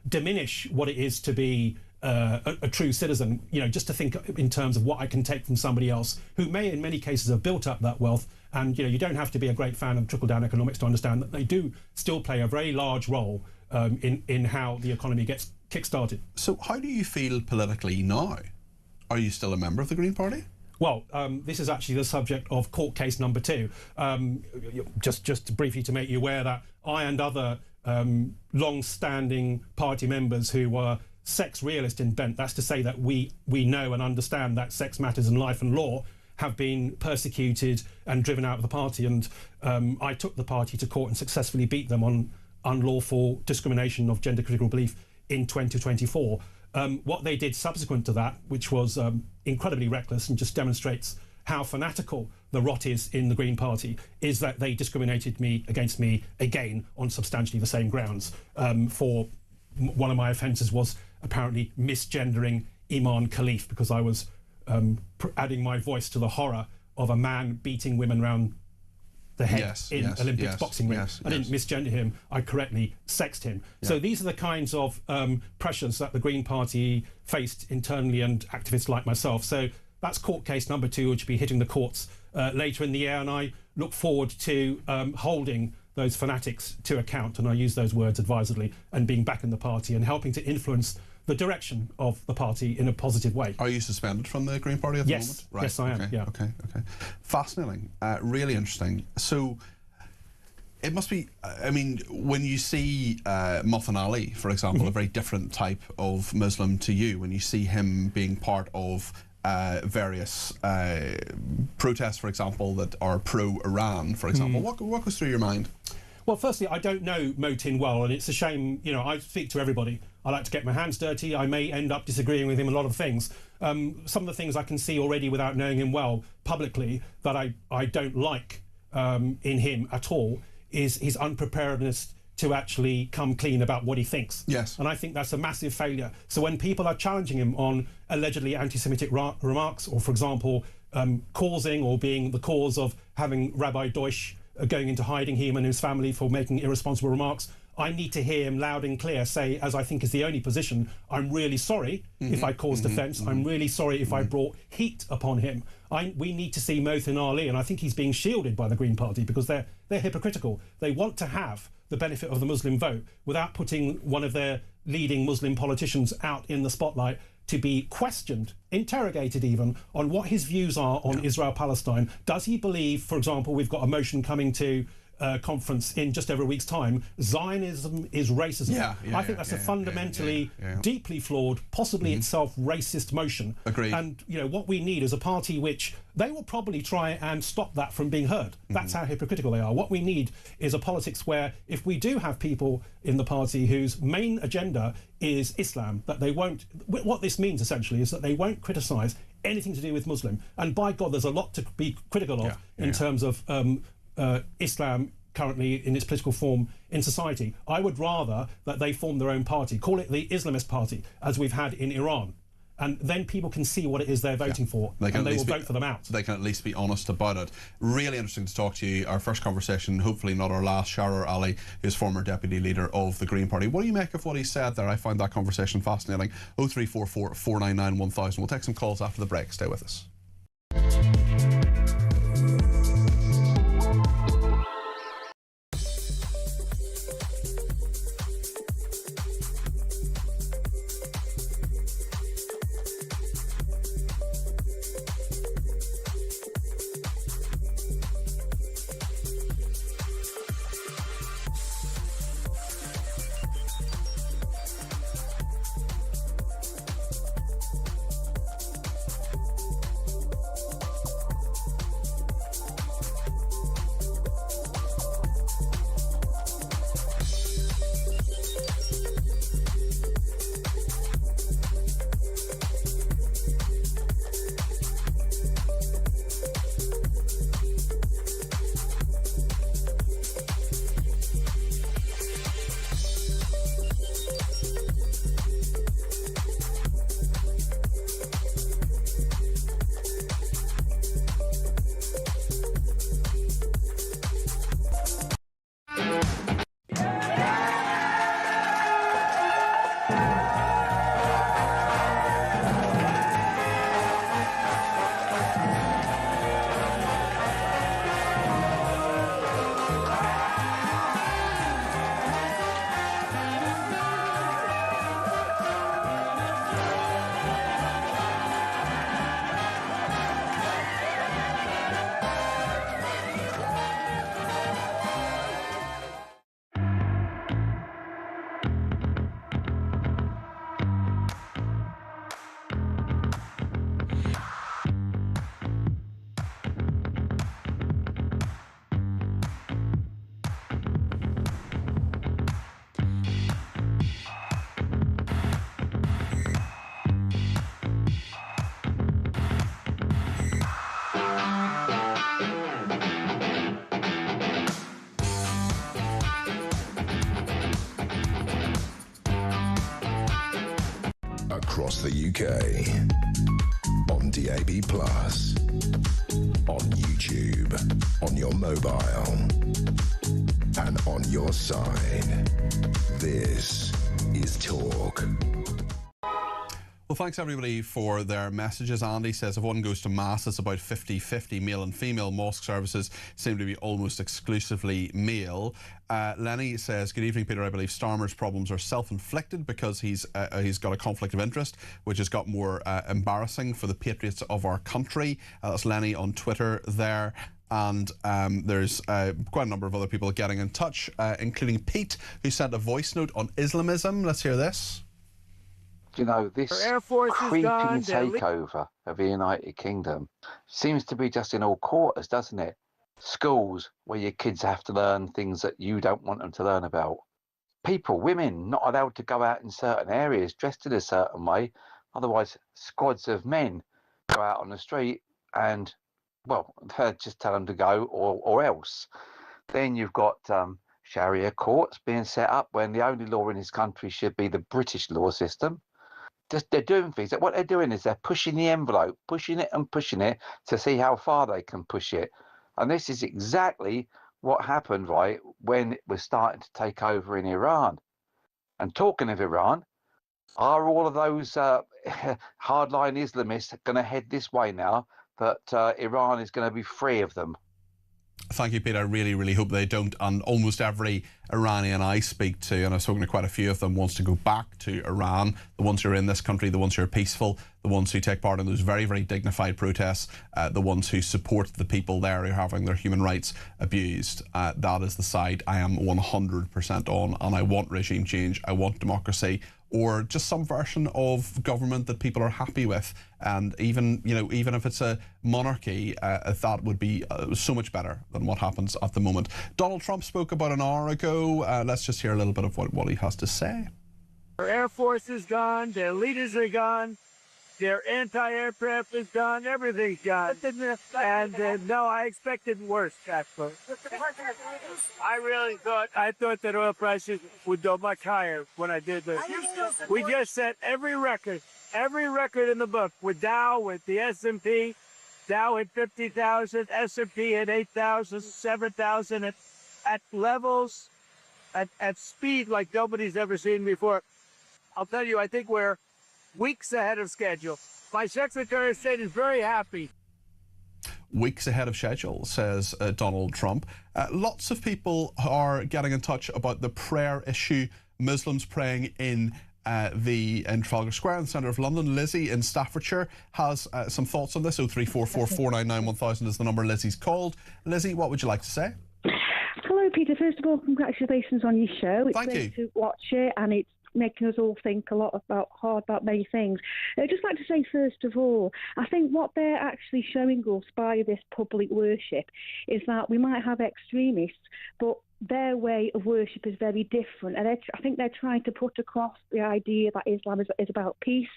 diminish what it is to be a true citizen, just to think in terms of what I can take from somebody else who may in many cases have built up that wealth. And you don't have to be a great fan of trickle-down economics to understand that they do still play a very large role in how the economy gets kick-started. So how do you feel politically now? Are you still a member of the Green Party? Well, this is actually the subject of court case number 2. Just briefly to make you aware that I and other long-standing party members who were sex realist in bent, that's to say that we know and understand that sex matters in life and law, have been persecuted and driven out of the party, and I took the party to court and successfully beat them on unlawful discrimination of gender critical belief in 2024. What they did subsequent to that, which was incredibly reckless and just demonstrates how fanatical the rot is in the Green Party, is that they discriminated against me again on substantially the same grounds. For one of my offences was apparently misgendering Iman Khalif, because I was adding my voice to the horror of a man beating women round the head in Olympics boxing ring. I didn't misgender him, I correctly sexed him. So these are the kinds of pressures that the Green Party faced internally, and activists like myself. So that's court case number 2, which will be hitting the courts later in the year, and I look forward to holding those fanatics to account, and I use those words advisedly, and being back in the party and helping to influence the direction of the party in a positive way. Are you suspended from the Green Party at the moment? Right. Yes, I am. Okay, okay. Fascinating. Really interesting. So it must be, I mean, when you see Muthana Ali, for example, a very different type of Muslim to you, when you see him being part of various protests, for example, that are pro-Iran, for example, what goes through your mind? Well, firstly, I don't know Motin well, and it's a shame. You know, I speak to everybody. I like to get my hands dirty. I may end up disagreeing with him on a lot of things. Some of the things I can see already without knowing him well publicly that I don't like in him at all is his unpreparedness to actually come clean about what he thinks. Yes. And I think that's a massive failure. So when people are challenging him on allegedly anti-Semitic remarks, or, for example, causing or being the cause of having Rabbi Deutsch going into hiding, him and his family, for making irresponsible remarks, I need to hear him loud and clear say, as I think is the only position, I'm really sorry if I caused offence. I'm really sorry if I brought heat upon him. We need to see Motin Ali, and I think he's being shielded by the Green Party because they're hypocritical. They want to have the benefit of the Muslim vote without putting one of their leading Muslim politicians out in the spotlight to be questioned, interrogated even, on what his views are on Israel-Palestine. Does he believe, for example, we've got a motion coming to conference in just over a week's time, Zionism is racism. I think that's a fundamentally deeply flawed, possibly itself racist motion. Agreed. And you know what we need is a party which they will probably try and stop that from being heard. That's how hypocritical they are. What we need is a politics where if we do have people in the party whose main agenda is Islam, that they won't, what this means essentially is that they won't criticise anything to do with Muslim. And by God, there's a lot to be critical of in terms of Islam currently in its political form in society. I would rather that they form their own party, call it the Islamist party, as we've had in Iran. And then people can see what it is they're voting for, and they will vote for them out. They can at least be honest about it. Really interesting to talk to you. Our first conversation, hopefully not our last. Sharar Ali is former deputy leader of the Green Party. What do you make of what he said there? I found that conversation fascinating. 0344 499 1000. We'll take some calls after the break. Stay with us. across the UK. On DAB+, on YouTube, on your mobile, and on your side. This is Talk. Well, thanks everybody for their messages. Andy says if one goes to Mass, it's about 50-50 male and female. Mosque services seem to be almost exclusively male. Lenny says, good evening, Peter. I believe Starmer's problems are self-inflicted because he's got a conflict of interest, which has got more embarrassing for the patriots of our country. That's Lenny on Twitter there. And there's quite a number of other people getting in touch, including Pete, who sent a voice note on Islamism. Let's hear this. You know, this creeping takeover of the United Kingdom seems to be just in all quarters, doesn't it? Schools where your kids have to learn things that you don't want them to learn about. People, women, not allowed to go out in certain areas dressed in a certain way. Otherwise, squads of men go out on the street and, well, just tell them to go or else. Then you've got Sharia courts being set up when the only law in this country should be the British law system. They're doing things that what they're doing is they're pushing the envelope, pushing it to see how far they can push it. And this is exactly what happened, right, when it was starting to take over in Iran. And talking of Iran, are all of those hardline Islamists going to head this way now that Iran is going to be free of them? Thank you, Peter. I really, really hope they don't. And almost every Iranian I speak to, and I've spoken to quite a few of them, wants to go back to Iran. The ones who are in this country, the ones who are peaceful, the ones who take part in those very, very dignified protests, the ones who support the people there who are having their human rights abused. That is the side I am 100% on. And I want regime change. I want democracy, or just some version of government that people are happy with. And even if it's a monarchy, that would be so much better than what happens at the moment. Donald Trump spoke about an hour ago. Let's just hear a little bit of what he has to say. Our Air Force is gone. Their leaders are gone. Their anti-aircraft is gone. Everything's gone. And no, I expected worse, actually. I thought that oil prices would go much higher when I did this. We just set every record in the book with Dow, with the S&P. Dow at 50,000, S&P at 8,000, 7,000 at levels, at speed like nobody's ever seen before. I'll tell you, I think we're weeks ahead of schedule. My Secretary of State is very happy. Weeks ahead of schedule, says Donald Trump. Lots of people are getting in touch about the prayer issue. Muslims praying in Trafalgar Square in the centre of London. Lizzie in Staffordshire has some thoughts on this. 0344 499 1000 is the number Lizzie's called. Lizzie, what would you like to say? Hello, Peter. First of all, congratulations on your show. It's great to watch it, and it's making us all think a lot hard about many things. I'd just like to say, first of all, I think what they're actually showing us by this public worship is that we might have extremists, but their way of worship is very different. And I think they're trying to put across the idea that Islam is about peace.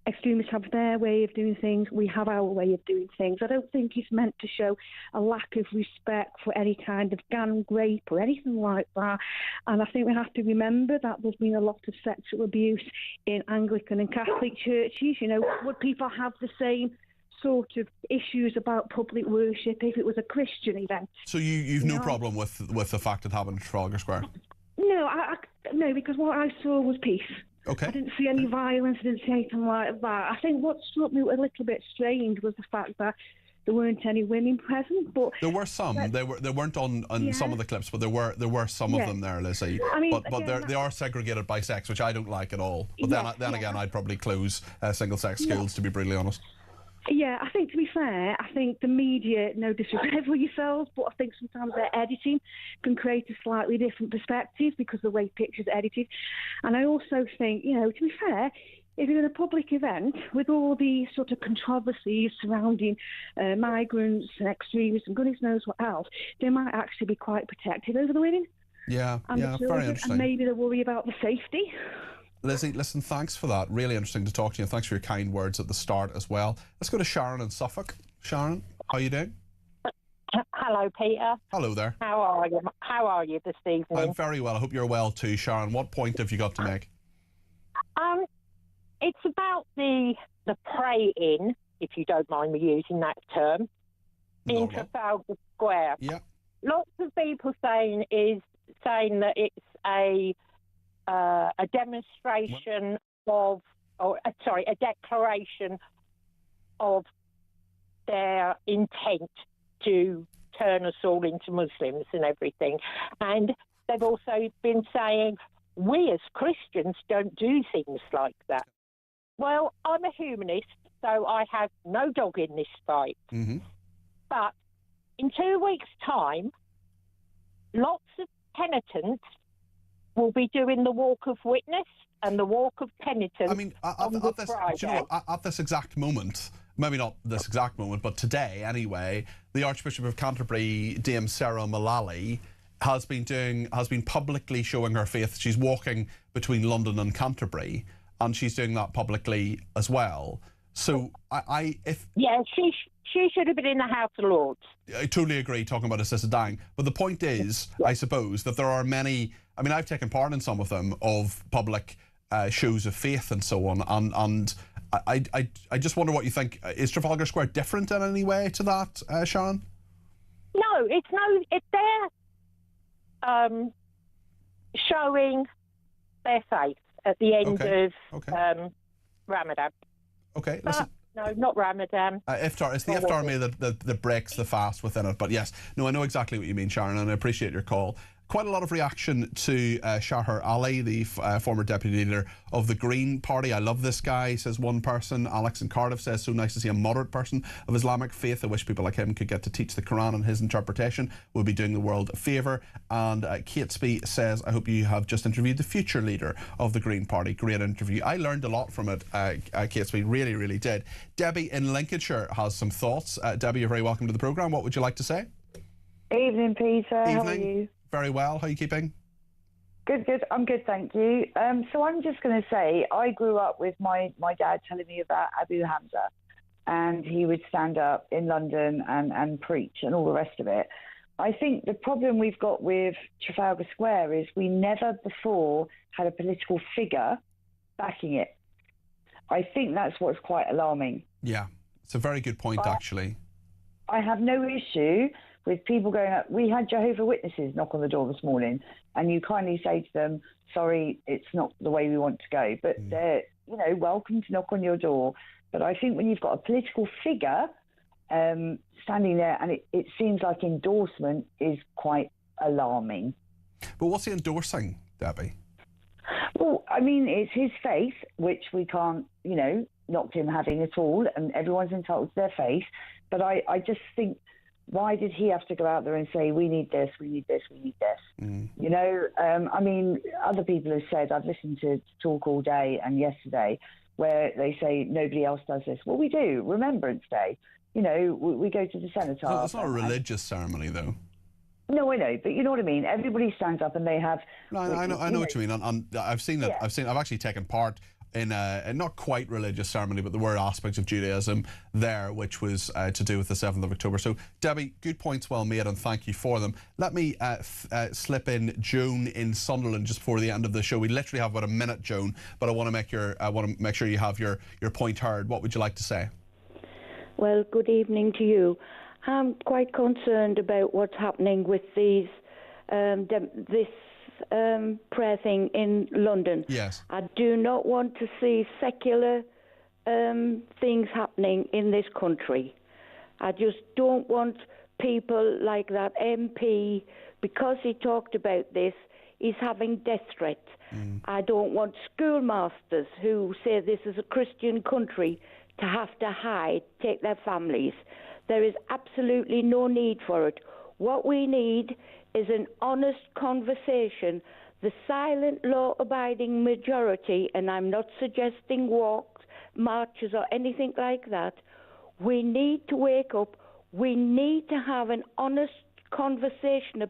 Extremists have their way of doing things. We have our way of doing things. I don't think it's meant to show a lack of respect for any kind of gang rape or anything like that. And I think we have to remember that there's been a lot of sexual abuse in Anglican and Catholic churches. You know, would people have the same sort of issues about public worship if it was a Christian event? So you've no problem with the fact it happened in Trafalgar Square? No, no, because what I saw was peace. Okay. I didn't see any violence, I didn't see anything like that. I think what struck me a little bit strange was the fact that there weren't any women present, but there were some. They weren't on some of the clips, but there were some of them there, Lizzie. I mean, but they are segregated by sex, which I don't like at all. But then again, I'd probably close single-sex schools, to be brutally honest. Yeah, I think, to be fair, I think the media, no disrespect for yourselves, but I think sometimes their editing can create a slightly different perspective because of the way pictures are edited. And I also think, you know, to be fair, if you're in a public event with all the sort of controversies surrounding migrants and extremists and goodness knows what else, they might actually be quite protective over the women. Yeah, and the children, very interesting. And maybe they worry about the safety. Lizzie, listen, thanks for that. Really interesting to talk to you. And thanks for your kind words at the start as well. Let's go to Sharon in Suffolk. Sharon, how are you doing? Hello, Peter. Hello there. How are you? How are you this evening? I'm very well. I hope you're well too, Sharon. What point have you got to make? it's about the prey-in, if you don't mind me using that term, in Trafalgar Square. Yeah. Lots of people saying that it's a demonstration a declaration of their intent to turn us all into Muslims and everything. And they've also been saying, we as Christians don't do things like that. Well, I'm a humanist, so I have no dog in this fight. Mm-hmm. But in 2 weeks' time, lots of penitents will be doing the walk of witness and the walk of penitence. I mean, at this exact moment, maybe not this exact moment, but today anyway, the Archbishop of Canterbury, Dame Sarah Mullally, has been publicly showing her faith. She's walking between London and Canterbury, and she's doing that publicly as well. So she should have been in the House of Lords. I totally agree, talking about assisted dying. But the point is, I suppose, that there are many, I mean, I've taken part in some of them, of public shows of faith and so on, and I just wonder what you think. Is Trafalgar Square different in any way to that, Sharon? No, it's they're showing their faith at the end of Ramadan. Okay, listen. No, not Ramadan. Iftar. It's the Iftar meal that breaks the fast within it. But yes, no, I know exactly what you mean, Sharon, and I appreciate your call. Quite a lot of reaction to Shahar Ali, the former deputy leader of the Green Party. I love this guy, says one person. Alex in Cardiff says, so nice to see a moderate person of Islamic faith. I wish people like him could get to teach the Quran, and his interpretation would be doing the world a favour. And Catesby says, I hope you have just interviewed the future leader of the Green Party. Great interview. I learned a lot from it, Catesby, really, really did. Debbie in Lincolnshire has some thoughts. Debbie, you're very welcome to the programme. What would you like to say? Evening, Peter. Evening. How are you? Very well. How are you keeping? Good. I'm good, thank you. So I'm just going to say, I grew up with my dad telling me about Abu Hamza, and he would stand up in London and preach and all the rest of it. I think the problem we've got with Trafalgar Square is we never before had a political figure backing it. I think that's what's quite alarming. Yeah, it's a very good point, actually. I have no issue with people going up. We had Jehovah's Witnesses knock on the door this morning, and you kindly say to them, sorry, it's not the way we want to go. But they're, welcome to knock on your door. But I think when you've got a political figure standing there, and it seems like endorsement is quite alarming. But what's he endorsing, Debbie? Well, I mean, it's his faith, which we can't, knock him having at all, and everyone's entitled to their faith. But I just think, why did he have to go out there and say, we need this, we need this, we need this? I mean, other people have said, I've listened to talk all day and yesterday, where they say nobody else does this. Well, we do. Remembrance Day. We go to the cenotaph. No, it's not a religious ceremony, though. No, I know, but you know what I mean. Everybody stands up and they have. No, I know what you mean. And I've seen that. Yeah. I've actually taken part in a not quite religious ceremony, but there were aspects of Judaism there, which was to do with the 7th of October. So, Debbie, good points well made, and thank you for them. Let me slip in Joan in Sunderland just before the end of the show. We literally have about a minute, Joan, but I want to make sure you have your point heard. What would you like to say? Well, good evening to you. I'm quite concerned about what's happening with these this prayer thing in London. Yes. I do not want to see secular things happening in this country. I just don't want people like that MP, because he talked about this, he's having death threats. I don't want schoolmasters who say this is a Christian country to have to hide, take their families. There is absolutely no need for it. What we need is an honest conversation. The silent, law-abiding majority, and I'm not suggesting walks, marches, or anything like that, we need to wake up. We need to have an honest conversation about